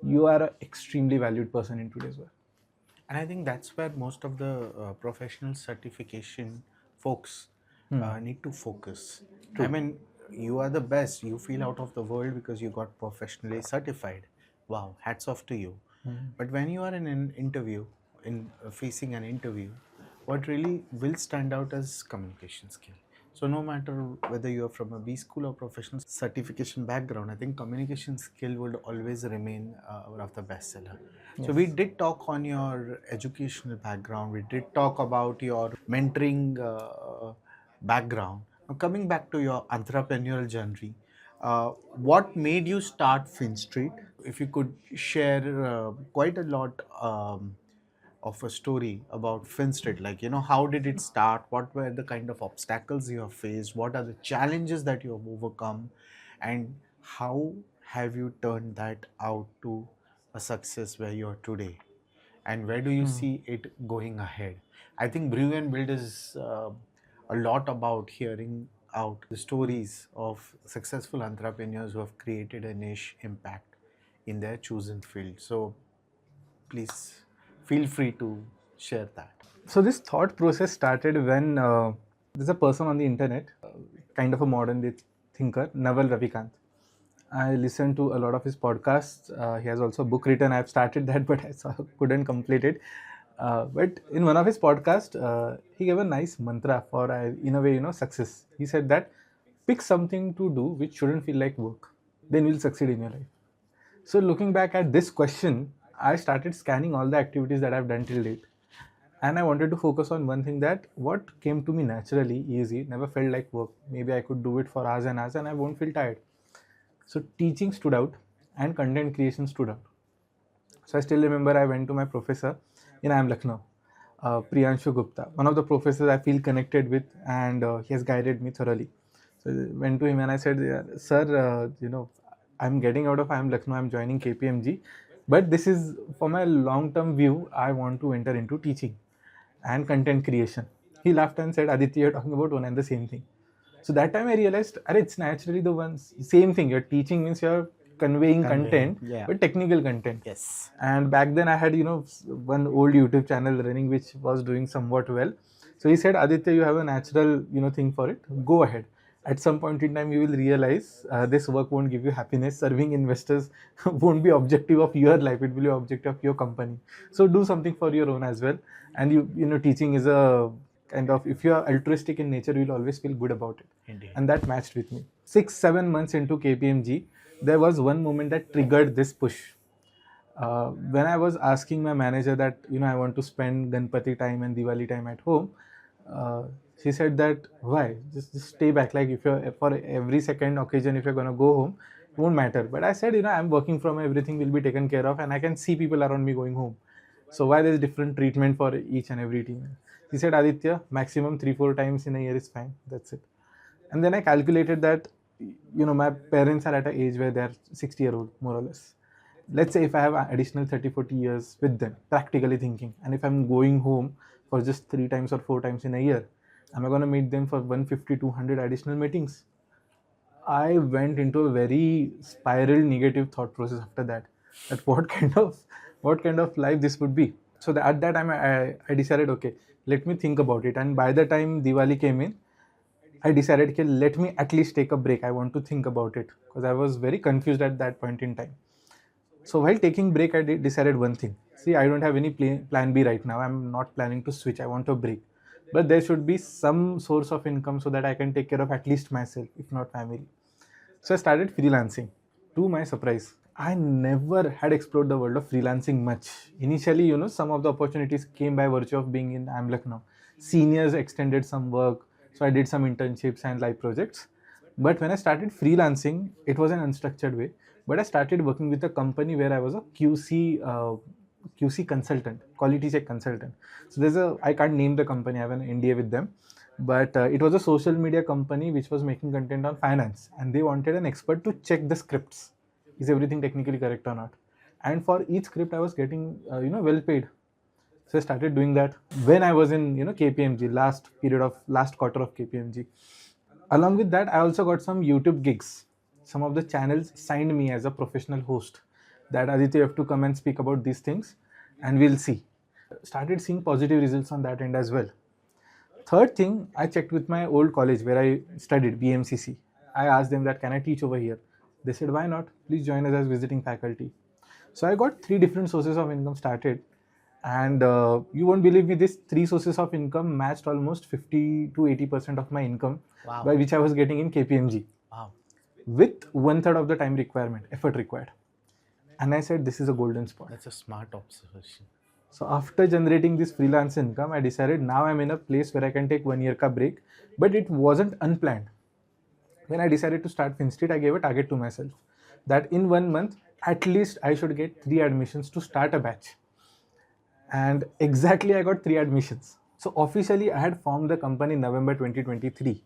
you are an extremely valued person in today's world. And I think that's where most of the professional certification folks need to focus. I mean, you are the best. You feel out of the world because you got professionally certified. Wow, hats off to you. But when you are in an interview, in facing an interview, what really will stand out is communication skill. So no matter whether you are from a B school or professional certification background, I think communication skill would always remain one of the bestseller. So we did talk on your educational background. We did talk about your mentoring background. Now coming back to your entrepreneurial journey, what made you start FinStreet? If you could share quite a lot of a story about FinStreet, like, how did it start? What were the kind of obstacles you have faced? What are the challenges that you have overcome? And how have you turned that out to a success where you are today? And where do you see it going ahead? I think Brew and Build is a lot about hearing out the stories of successful entrepreneurs who have created a niche impact in their chosen field. So please feel free to share that. So this thought process started when there's a person on the internet, kind of a modern day thinker, Naval Ravikant. I listened to a lot of his podcasts. He has also a book written. I've started that, but couldn't complete it. But in one of his podcasts, he gave a nice mantra for, in a way, success. He said that pick something to do which shouldn't feel like work. Then you'll succeed in your life. So looking back at this question, I started scanning all the activities that I've done till date. And I wanted to focus on one thing, that what came to me naturally, easy, never felt like work. Maybe I could do it for hours and I won't feel tired. So teaching stood out and content creation stood out. So I still remember I went to my professor in IIM Lucknow, Priyanshu Gupta, one of the professors I feel connected with, and he has guided me thoroughly. So I went to him and I said, sir, I'm getting out of IIM Lucknow, I'm joining KPMG, but this is for my long-term view. I want to enter into teaching and content creation. He laughed and said, Aditya, you're talking about one and the same thing. So that time I realized, it's naturally the same thing. You're teaching means you're conveying content, but technical content. Yes. And back then I had, one old YouTube channel running which was doing somewhat well. So he said, Aditya, you have a natural, thing for it. Go ahead. At some point in time, you will realize this work won't give you happiness. Serving investors won't be objective of your life. It will be objective of your company. So do something for your own as well. And teaching is a kind of, if you are altruistic in nature, you'll always feel good about it. Indeed. And that matched with me. 6-7 months into KPMG, there was one moment that triggered this push. When I was asking my manager that, I want to spend Ganpati time and Diwali time at home, she said that, why? Just stay back. Like, if you're for every second occasion, if you're going to go home, it won't matter. But I said, I'm working from everything will be taken care of and I can see people around me going home. So why there's different treatment for each and every team? He said, Aditya, maximum 3-4 times in a year is fine. That's it. And then I calculated that, my parents are at an age where they're 60-year-old, more or less. Let's say if I have additional 30-40 years with them, practically thinking, and if I'm going home for just 3 times or 4 times in a year, am I going to meet them for 150-200 additional meetings? I went into a very spiral negative thought process after that what kind of life this would be. So at that time I decided, okay, let me think about it. And by the time Diwali came in, I decided, okay, let me at least take a break. I want to think about it because I was very confused at that point in time. So while taking break, I decided one thing. See, I don't have any plan B right now. I'm not planning to switch. I want a break. But there should be some source of income so that I can take care of at least myself, if not family. So I started freelancing. To my surprise, I never had explored the world of freelancing much. Initially, some of the opportunities came by virtue of being in IIM Lucknow. Seniors extended some work, so I did some internships and live projects. But when I started freelancing, it was an unstructured way. But I started working with a company where I was a QC consultant, quality check consultant. So I can't name the company, I have an NDA with them, but it was a social media company which was making content on finance, and they wanted an expert to check the scripts. Is everything technically correct or not? And for each script, I was getting, well paid. So I started doing that when I was in, KPMG, last quarter of KPMG. Along with that, I also got some YouTube gigs. Some of the channels signed me as a professional host, that Aditya, you have to come and speak about these things and we'll see. Started seeing positive results on that end as well. Third thing, I checked with my old college where I studied, BMCC. I asked them that, can I teach over here? They said, why not? Please join us as visiting faculty. So I got 3 different sources of income started. And you won't believe me, these 3 sources of income matched almost 50 to 80% of my income, Wow. by which I was getting in KPMG. Wow. With 1/3 of the time requirement, effort required. And I said, this is a golden spot. That's a smart observation. So after generating this freelance income, I decided now I'm in a place where I can take 1 year ka break, but it wasn't unplanned. When I decided to start FinStreet, I gave a target to myself that in 1 month, at least I should get 3 admissions to start a batch. And exactly I got 3 admissions. So officially I had formed the company in November 2023.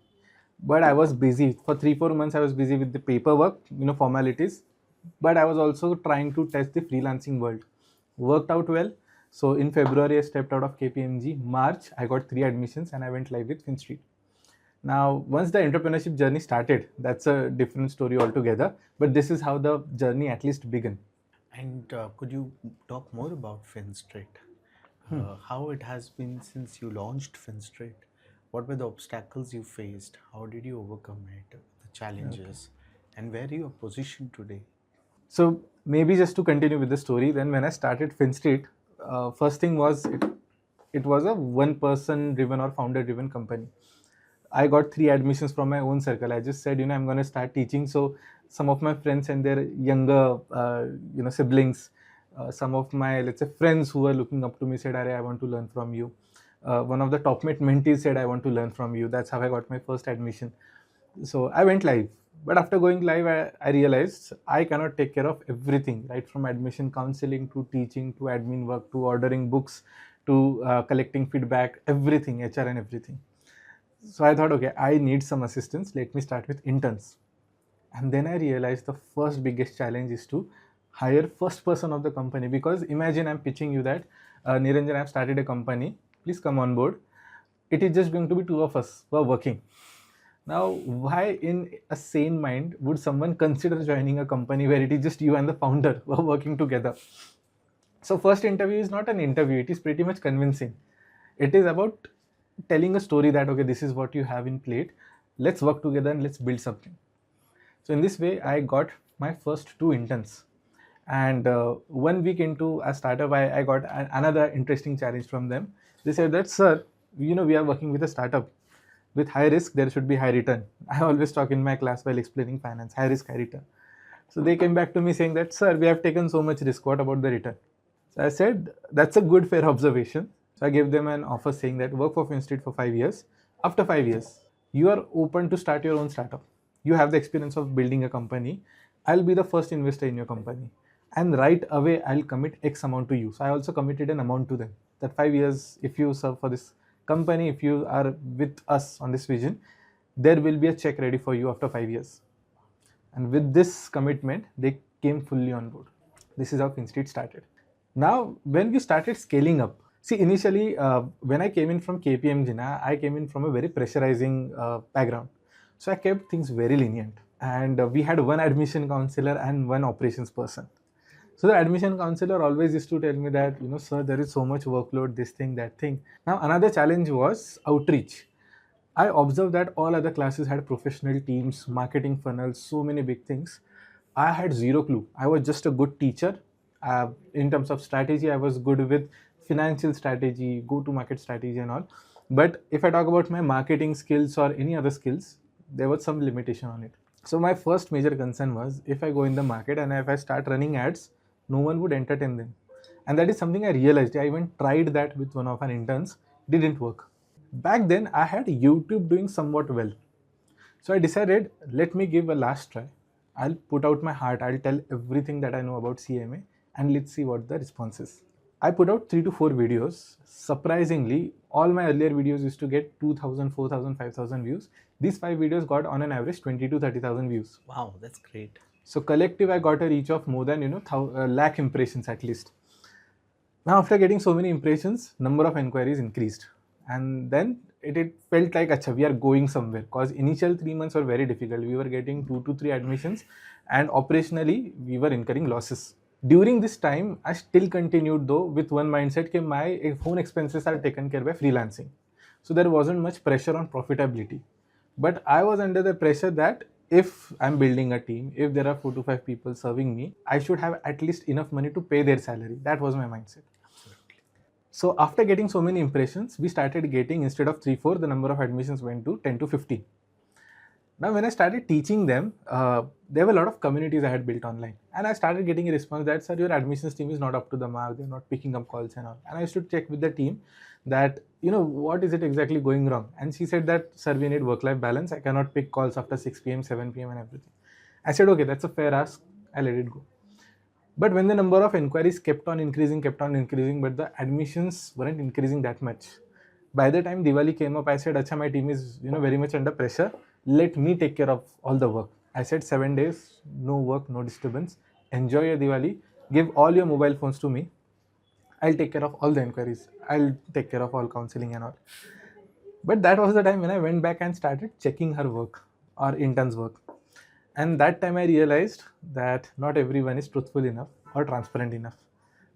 But I was busy. For 3-4 months, I was busy with the paperwork, formalities. But I was also trying to test the freelancing world. Worked out well. So in February, I stepped out of KPMG. March, I got 3 admissions and I went live with FinStreet. Now, once the entrepreneurship journey started, that's a different story altogether. But this is how the journey at least began. And could you talk more about FinStreet? How it has been since you launched FinStreet? What were the obstacles you faced? How did you overcome it? The challenges? And where are you positioned today? So maybe just to continue with the story, then when I started FinStreet, first thing was it was a one-person driven or founder-driven company. I got 3 admissions from my own circle. I just said, I'm going to start teaching. So some of my friends and their younger, siblings, some of my, let's say, friends who were looking up to me said, I want to learn from you. One of the Topmate mentees said, I want to learn from you. That's how I got my first admission. So I went live. But after going live, I realized I cannot take care of everything, right? From admission counseling to teaching to admin work to ordering books to collecting feedback, everything, HR and everything. So I thought, okay, I need some assistance. Let me start with interns. And then I realized the first biggest challenge is to hire first person of the company. Because imagine I'm pitching you that, Niranjan, I've started a company. Please come on board. It is just going to be 2 of us who are working. Now, why in a sane mind would someone consider joining a company where it is just you and the founder who are working together? So first interview is not an interview. It is pretty much convincing. It is about telling a story that, okay, this is what you have in plate. Let's work together and let's build something. So in this way, I got my first 2 interns. And 1 week into a startup, I got another interesting challenge from them. They said that, sir, we are working with a startup. With high risk, there should be high return. I always talk in my class while explaining finance, high risk, high return. So they came back to me saying that, sir, we have taken so much risk. What about the return? So I said, that's a good, fair observation. So I gave them an offer saying that work for FinStreet for 5 years. After 5 years, you are open to start your own startup. You have the experience of building a company. I'll be the first investor in your company. And right away, I'll commit X amount to you. So I also committed an amount to them. That 5 years, if you serve for this company, if you are with us on this vision, there will be a check ready for you after 5 years. And with this commitment, they came fully on board. This is how FinStreet started. Now, when we started scaling up, see, initially, when I came in from KPMG, I came in from a very pressurizing background. So I kept things very lenient. And we had 1 admission counselor and 1 operations person. So the admission counselor always used to tell me that, sir, there is so much workload, this thing, that thing. Now, another challenge was outreach. I observed that all other classes had professional teams, marketing funnels, so many big things. I had zero clue. I was just a good teacher In terms of strategy, I was good with financial strategy, go-to-market strategy and all. But if I talk about my marketing skills or any other skills, there was some limitation on it. So my first major concern was if I go in the market and if I start running ads, no one would entertain them. And that is something I realized. I even tried that with one of our interns, didn't work. Back then, I had YouTube doing somewhat well. So I decided, let me give a last try. I'll put out my heart, I'll tell everything that I know about CMA, and let's see what the response is. I put out 3 to 4 videos. Surprisingly, all my earlier videos used to get 2,000, 4,000, 5,000 views. These 5 videos got on an average 20 to 30,000 views. Wow, that's great. So collective, I got a reach of more than lakh impressions at least. Now after getting so many impressions, number of inquiries increased, and then it felt like acha, we are going somewhere, because initial 3 months were very difficult. We were getting 2 to 3 admissions, and operationally we were incurring losses. During this time, I still continued though with one mindset that my own expenses are taken care by freelancing. So there wasn't much pressure on profitability. But I was under the pressure that if I'm building a team, if there are 4 to 5 people serving me, I should have at least enough money to pay their salary. That was my mindset. So after getting so many impressions, we started getting, instead of 3, 4, the number of admissions went to 10 to 15. Now when I started teaching them, there were a lot of communities I had built online. And I started getting a response that, sir, your admissions team is not up to the mark, they're not picking up calls and all. And I used to check with the team that, what is it exactly going wrong? And she said that, sir, we need work-life balance. I cannot pick calls after 6 p.m., 7 p.m. and everything. I said, okay, that's a fair ask. I let it go. But when the number of inquiries kept on increasing, but the admissions weren't increasing that much. By the time Diwali came up, I said, acha, my team is very much under pressure. Let me take care of all the work. I said 7 days, no work, no disturbance. Enjoy your Diwali. Give all your mobile phones to me. I'll take care of all the inquiries. I'll take care of all counseling and all. But that was the time when I went back and started checking her work or intern's work. And that time I realized that not everyone is truthful enough or transparent enough.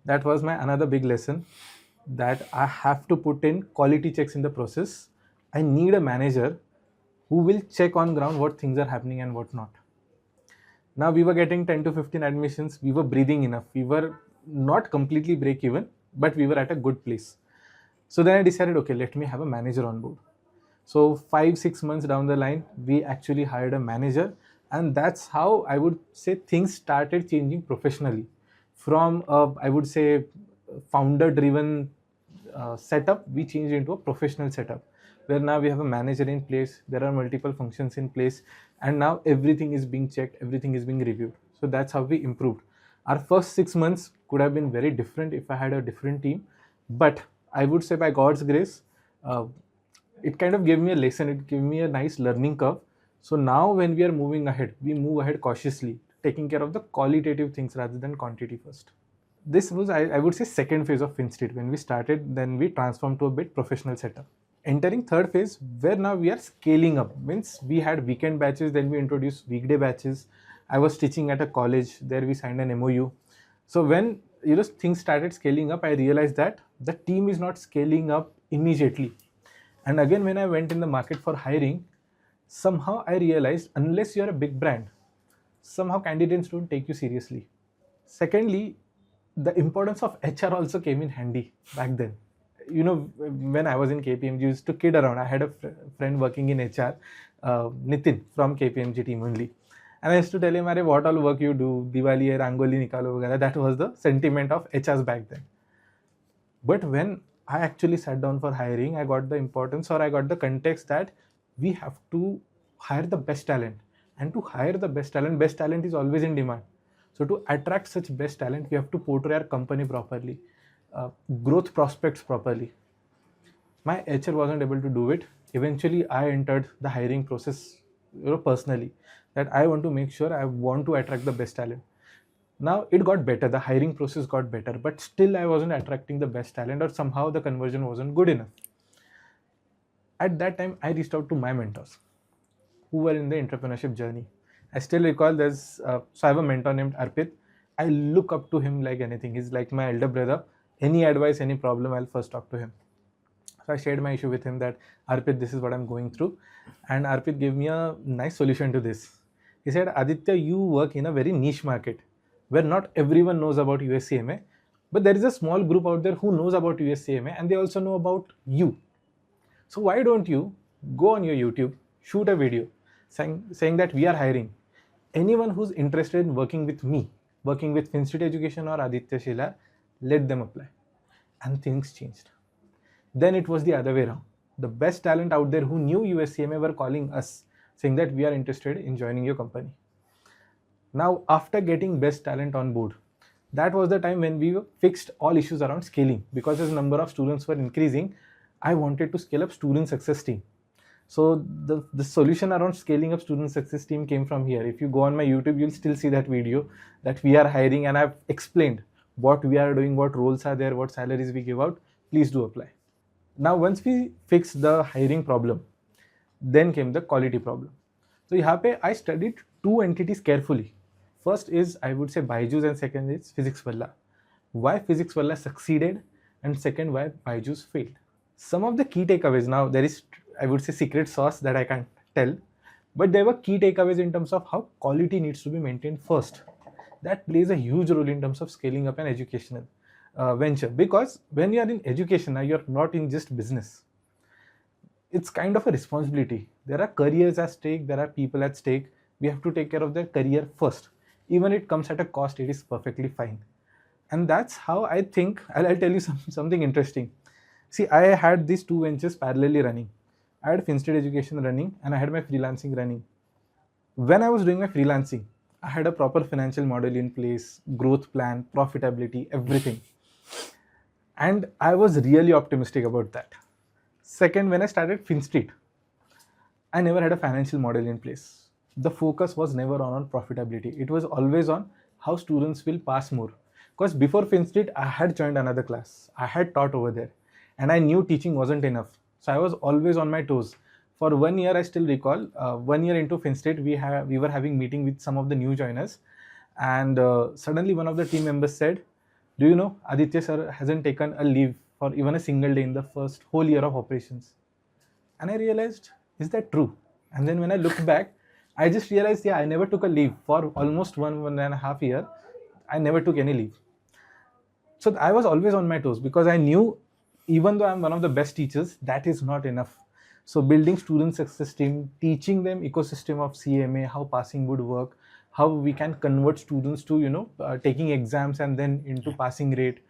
That was my another big lesson, that I have to put in quality checks in the process. I need a manager who will check on ground what things are happening and what not. Now we were getting 10 to 15 admissions. We were breathing enough. We were not completely break even, but we were at a good place. So then I decided, okay, let me have a manager on board. So 5, 6 months down the line, we actually hired a manager. And that's how I would say things started changing professionally. From I would say founder-driven setup, we changed into a professional setup, where now we have a manager in place, there are multiple functions in place, and now everything is being checked, everything is being reviewed. So that's how we improved. Our first 6 months could have been very different if I had a different team, but I would say by God's grace, it kind of gave me a lesson, it gave me a nice learning curve. So now when we are moving ahead, we move ahead cautiously, taking care of the qualitative things rather than quantity first. This was, I would say, second phase of FinStreet. When we started, then we transformed to a bit professional setup. Entering third phase, where now we are scaling up. Means we had weekend batches, then we introduced weekday batches. I was teaching at a college, there we signed an MOU. So when things started scaling up, I realized that the team is not scaling up immediately. And again, when I went in the market for hiring, somehow I realized unless you're a big brand, somehow candidates don't take you seriously. Secondly, the importance of HR also came in handy back then. When I was in KPMG, used to kid around. I had a friend working in HR, Nitin from KPMG team only. And I used to tell him, what all work you do, Diwali hai, Rangoli nikalo vagara. That was the sentiment of HRs back then. But when I actually sat down for hiring, I got the importance, or I got the context that we have to hire the best talent. And to hire the best talent is always in demand. So to attract such best talent, we have to portray our company properly, growth prospects properly. My HR wasn't able to do it. Eventually, I entered the hiring process personally, that I want to make sure I want to attract the best talent. Now it got better, the hiring process got better, but still I wasn't attracting the best talent, or somehow the conversion wasn't good enough. At that time, I reached out to my mentors who were in the entrepreneurship journey. I still recall so I have a mentor named Arpit. I look up to him like anything. He's like my elder brother. Any advice, any problem, I'll first talk to him. So I shared my issue with him that, Arpit, this is what I'm going through. And Arpit gave me a nice solution to this. He said, Aditya, you work in a very niche market. where not everyone knows about USCMA, but there is a small group out there who knows about USCMA and they also know about you. So why don't you go on your YouTube, shoot a video saying that we are hiring anyone who's interested in working with me, working with FinStreet Education or Aditya Sheila, let them apply. And things changed. Then it was the other way around. The best talent out there who knew USCMA were calling us saying that we are interested in joining your company. Now, after getting best talent on board, that was the time when we fixed all issues around scaling. Because as number of students were increasing, I wanted to scale up student success team. So the solution around scaling up student success team came from here. If you go on my YouTube, you'll still see that video that we are hiring, and I've explained what we are doing, what roles are there, what salaries we give out. Please do apply. Now, once we fixed the hiring problem, then came the quality problem. So here I studied two entities carefully. First is, I would say, Byju's, and second is Physics Walla. Why Physics Walla succeeded, and second, why Byju's failed. Some of the key takeaways, now there is, I would say, secret sauce that I can't tell, but there were key takeaways in terms of how quality needs to be maintained first. That plays a huge role in terms of scaling up an educational venture, because when you are in education, now you're not in just business. It's kind of a responsibility. There are careers at stake, there are people at stake. We have to take care of their career first. Even if it comes at a cost, it is perfectly fine. And that's how I think, I'll tell you something interesting. See, I had these two ventures parallelly running. I had FinStreet Education running and I had my freelancing running. When I was doing my freelancing, I had a proper financial model in place, growth plan, profitability, everything. And I was really optimistic about that. Second, when I started FinStreet, I never had a financial model in place. The focus was never on profitability. It was always on how students will pass more. Because before FinStreet, I had joined another class. I had taught over there. And I knew teaching wasn't enough. So I was always on my toes. For 1 year, I still recall, 1 year into FinStreet, we were having meeting with some of the new joiners. And suddenly one of the team members said, do you know, Aditya sir hasn't taken a leave for even a single day in the first whole year of operations. And I realized, is that true? And then when I looked back, I just realized, yeah, I never took a leave for almost 1.5 years. I never took any leave. So I was always on my toes because I knew, even though I'm one of the best teachers, that is not enough. So building student success team, teaching them ecosystem of CMA, how passing would work, how we can convert students to, taking exams and then into passing rate.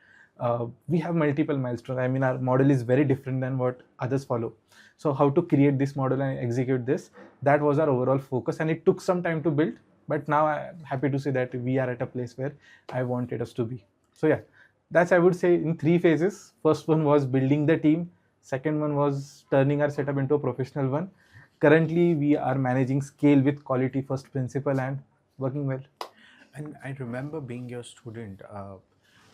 We have multiple milestones. I mean, our model is very different than what others follow. So how to create this model and execute this, that was our overall focus. And it took some time to build, but now I'm happy to say that we are at a place where I wanted us to be. So yeah, that's, I would say, in 3 phases. First one was building the team. Second one was turning our setup into a professional one. Currently, we are managing scale with quality first principle and working well. And I remember being your student,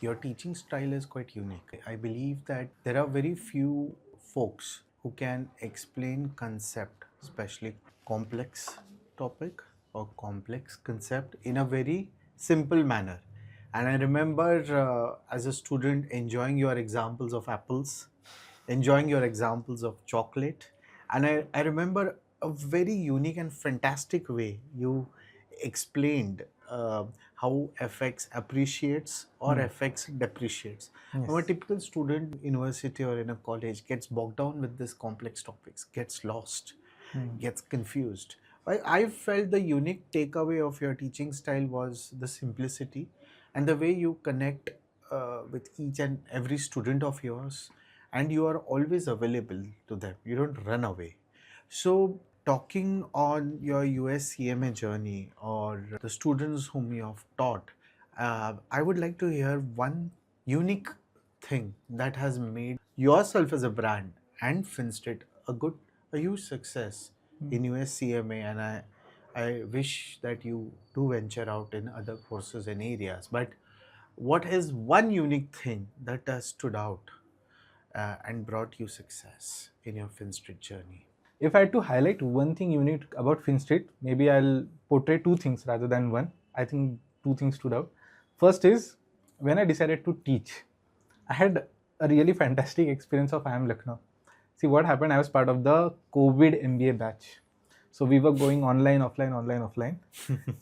your teaching style is quite unique. I believe that there are very few folks who can explain concept, especially complex topic or complex concept, in a very simple manner. And I remember as a student enjoying your examples of apples, enjoying your examples of chocolate. And I remember a very unique and fantastic way you explained how FX appreciates or FX depreciates. Yes. Now, a typical student in university or in a college gets bogged down with these complex topics, gets lost, gets confused. I felt the unique takeaway of your teaching style was the simplicity and the way you connect with each and every student of yours, and you are always available to them. You don't run away. So, talking on your USCMA journey or the students whom you have taught, I would like to hear one unique thing that has made yourself as a brand and FinStreet a huge success in USCMA, and I wish that you do venture out in other courses and areas. But what is one unique thing that has stood out and brought you success in your FinStreet journey? If I had to highlight one thing unique about FinStreet, maybe I'll portray 2 things rather than one. I think 2 things stood out. First is, when I decided to teach, I had a really fantastic experience of IIM Lucknow. See what happened, I was part of the COVID MBA batch. So we were going online, offline.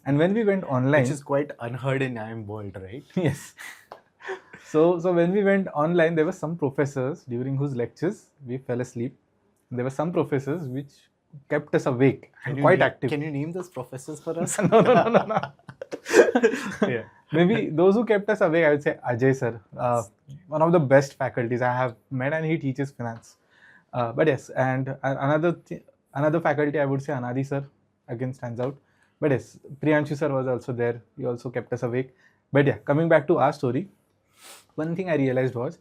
And when we went online, which is quite unheard in IIM world, right? yes. So when we went online, there were some professors during whose lectures we fell asleep. There were some professors which kept us awake and quite active. Can you name those professors for us? No. Yeah. Maybe those who kept us awake, I would say Ajay sir, one of the best faculties I have met, and he teaches finance. But yes, and another faculty, I would say Anadi sir again stands out. But yes, Priyanshu sir was also there. He also kept us awake. But yeah, coming back to our story, one thing I realized was,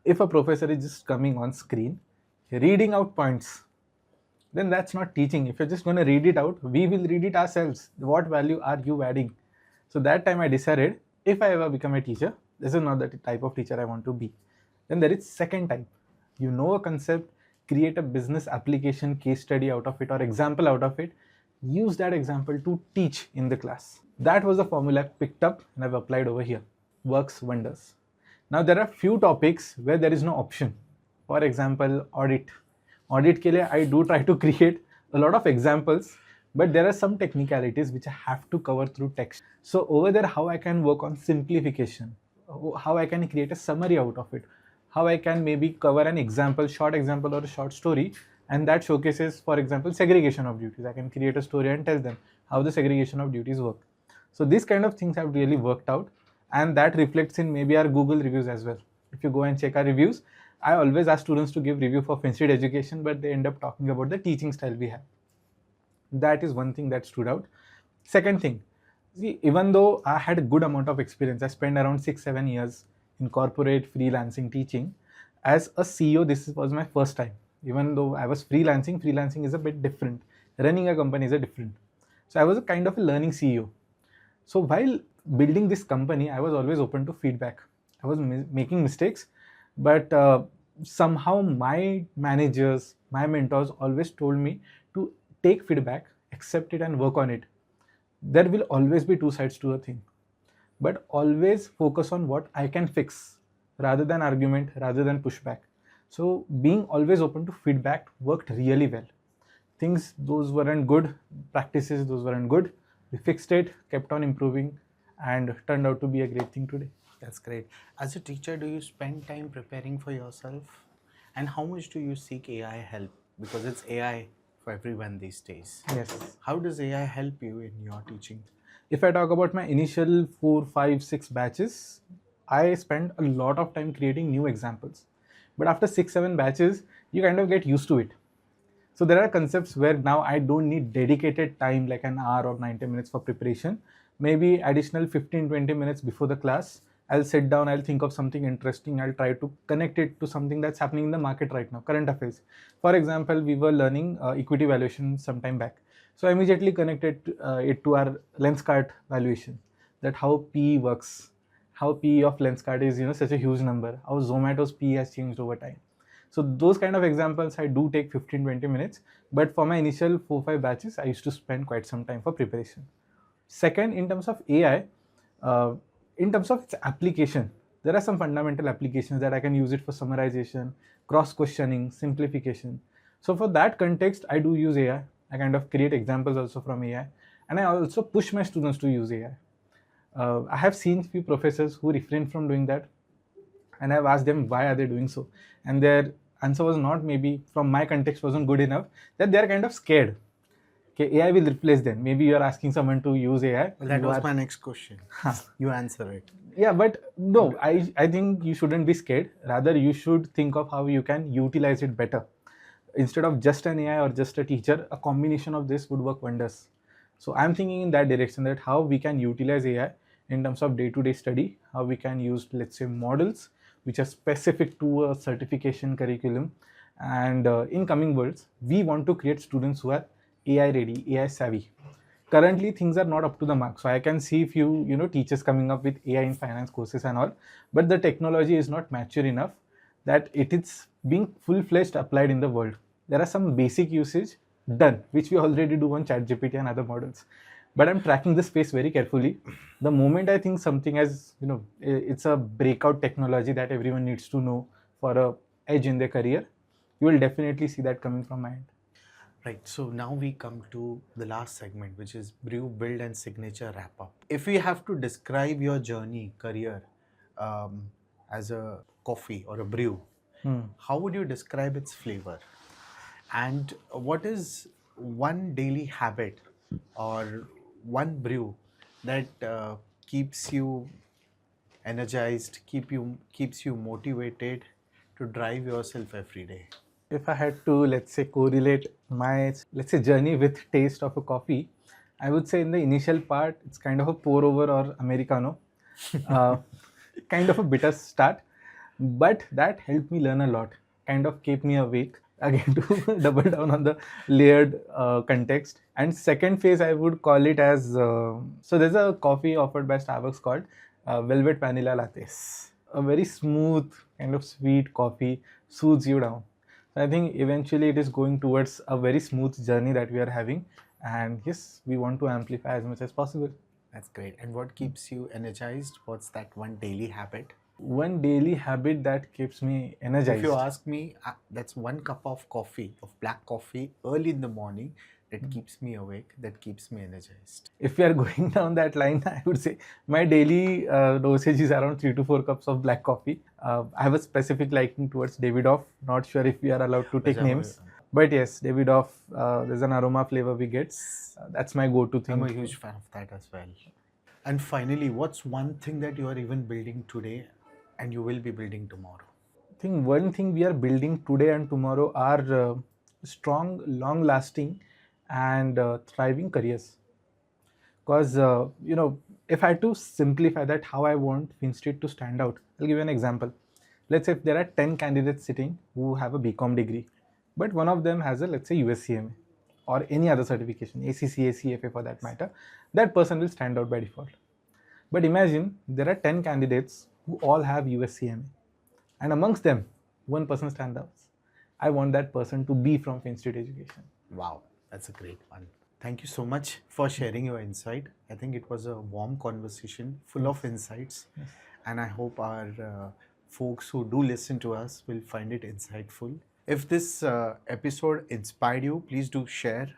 if a professor is just coming on screen, reading out points, then that's not teaching. If you're just going to read it out, we will read it ourselves. What value are you adding? So that time I decided, if I ever become a teacher, this is not the type of teacher I want to be. Then there is second type. You know a concept, create a business application, case study out of it, or example out of it. Use that example to teach in the class. That was the formula I picked up and I've applied over here. Works wonders. Now there are few topics where there is no option. For example, audit. Audit ke liye I do try to create a lot of examples, but there are some technicalities which I have to cover through text. So over there, how I can work on simplification, how I can create a summary out of it, how I can maybe cover an example, short example or a short story, and that showcases, for example, segregation of duties. I can create a story and tell them how the segregation of duties work. So these kind of things have really worked out, and that reflects in maybe our Google reviews as well. If you go and check our reviews, I always ask students to give review for FinStreet education, but they end up talking about the teaching style we have. That is one thing that stood out. Second thing, see, even though I had a good amount of experience, I spent around 6-7 years in corporate freelancing teaching. As a CEO, this was my first time. Even though I was freelancing is a bit different. Running a company is a different. So I was a kind of a learning CEO. So while building this company, I was always open to feedback. I was making mistakes, but somehow my managers, my mentors always told me to take feedback, accept it and work on it. There will always be two sides to a thing, but always focus on what I can fix rather than argument, rather than pushback. So being always open to feedback worked really well. Things, those weren't good practices, those weren't good. We fixed it, kept on improving, and turned out to be a great thing today. That's great. As a teacher, do you spend time preparing for yourself? And how much do you seek AI help? Because it's AI for everyone these days. Yes. How does AI help you in your teaching? If I talk about my initial 4, 5, 6 batches, I spent a lot of time creating new examples. But after 6, 7 batches, you kind of get used to it. So there are concepts where now I don't need dedicated time like an hour or 90 minutes for preparation. Maybe additional 15, 20 minutes before the class, I'll sit down, I'll think of something interesting, I'll try to connect it to something that's happening in the market right now, current affairs. For example, we were learning equity valuation some time back. So I immediately connected it to our Lenskart valuation, that how PE works, how PE of Lenskart is such a huge number, how Zomato's PE has changed over time. So those kind of examples I do take 15-20 minutes, but for my initial 4-5 batches, I used to spend quite some time for preparation. Second, in terms of AI, in terms of its application, there are some fundamental applications that I can use it for summarization, cross-questioning, simplification. So for that context, I do use AI. I kind of create examples also from AI, and I also push my students to use AI. I have seen few professors who refrain from doing that, and I've asked them why are they doing so, and their answer was not, maybe from my context wasn't good enough, that they're kind of scared. Okay, AI will replace them. Maybe you're asking someone to use AI. Well, that was my next question. You answer it. Yeah, but no, I think you shouldn't be scared. Rather, you should think of how you can utilize it better. Instead of just an AI or just a teacher, a combination of this would work wonders. So I'm thinking in that direction, that how we can utilize AI in terms of day-to-day study, how we can use, let's say, models which are specific to a certification curriculum. And in coming worlds, we want to create students who are AI ready, AI savvy. Currently, things are not up to the mark. So I can see few, teachers coming up with AI in finance courses and all, but the technology is not mature enough that it is being full-fledged applied in the world. There are some basic usage done, which we already do on ChatGPT and other models. But I'm tracking the space very carefully. The moment I think something has, it's a breakout technology that everyone needs to know for a edge in their career, you will definitely see that coming from my end. Right. So now we come to the last segment, which is brew, build, and signature wrap up. If we have to describe your journey, career, um, as a coffee or a brew, how would you describe its flavor? And what is one daily habit or one brew that keeps you energized, keeps you motivated to drive yourself every day? If I had to, let's say, correlate my, let's say, journey with taste of a coffee, I would say in the initial part, it's kind of a pour over or Americano, uh, kind of a bitter start, but that helped me learn a lot, kind of kept me awake again to double down on the layered context. And second phase, I would call it as, so there's a coffee offered by Starbucks called Velvet Vanilla Lattes. A very smooth, kind of sweet coffee soothes you down. So I think eventually it is going towards a very smooth journey that we are having. And yes, we want to amplify as much as possible. That's great. And what keeps you energized? What's that one daily habit? One daily habit that keeps me energized. If you ask me, that's one cup of coffee, of black coffee, early in the morning that keeps me awake, that keeps me energized. If we are going down that line, I would say my daily dosage is around 3 to 4 cups of black coffee. I have a specific liking towards Davidoff. Not sure if we are allowed to take names. But yes, Davidoff, there's an aroma flavor we get. That's my go-to thing. I'm a huge fan of that as well. And finally, what's one thing that you are even building today and you will be building tomorrow? I think one thing we are building today and tomorrow are strong, long-lasting and thriving careers. Because, if I had to simplify that, how I want FinStreet to stand out, I'll give you an example. Let's say if there are 10 candidates sitting who have a BCom degree, but one of them has a, let's say, USCMA or any other certification, ACCA, CFA for that matter, that person will stand out by default. But imagine there are 10 candidates who all have USCMA, and amongst them, one person stands out. I want that person to be from FinStreet Education. Wow, that's a great one. Thank you so much for sharing your insight. I think it was a warm conversation full of insights. Yes. And I hope our folks who do listen to us will find it insightful. If this episode inspired you, please do share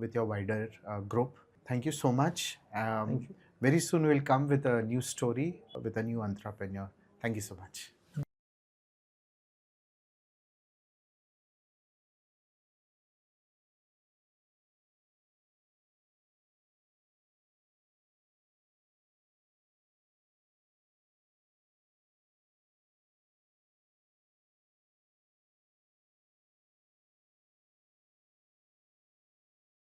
with your wider group. Thank you so much. Thank you. Very soon we'll come with a new story with a new entrepreneur. Thank you so much.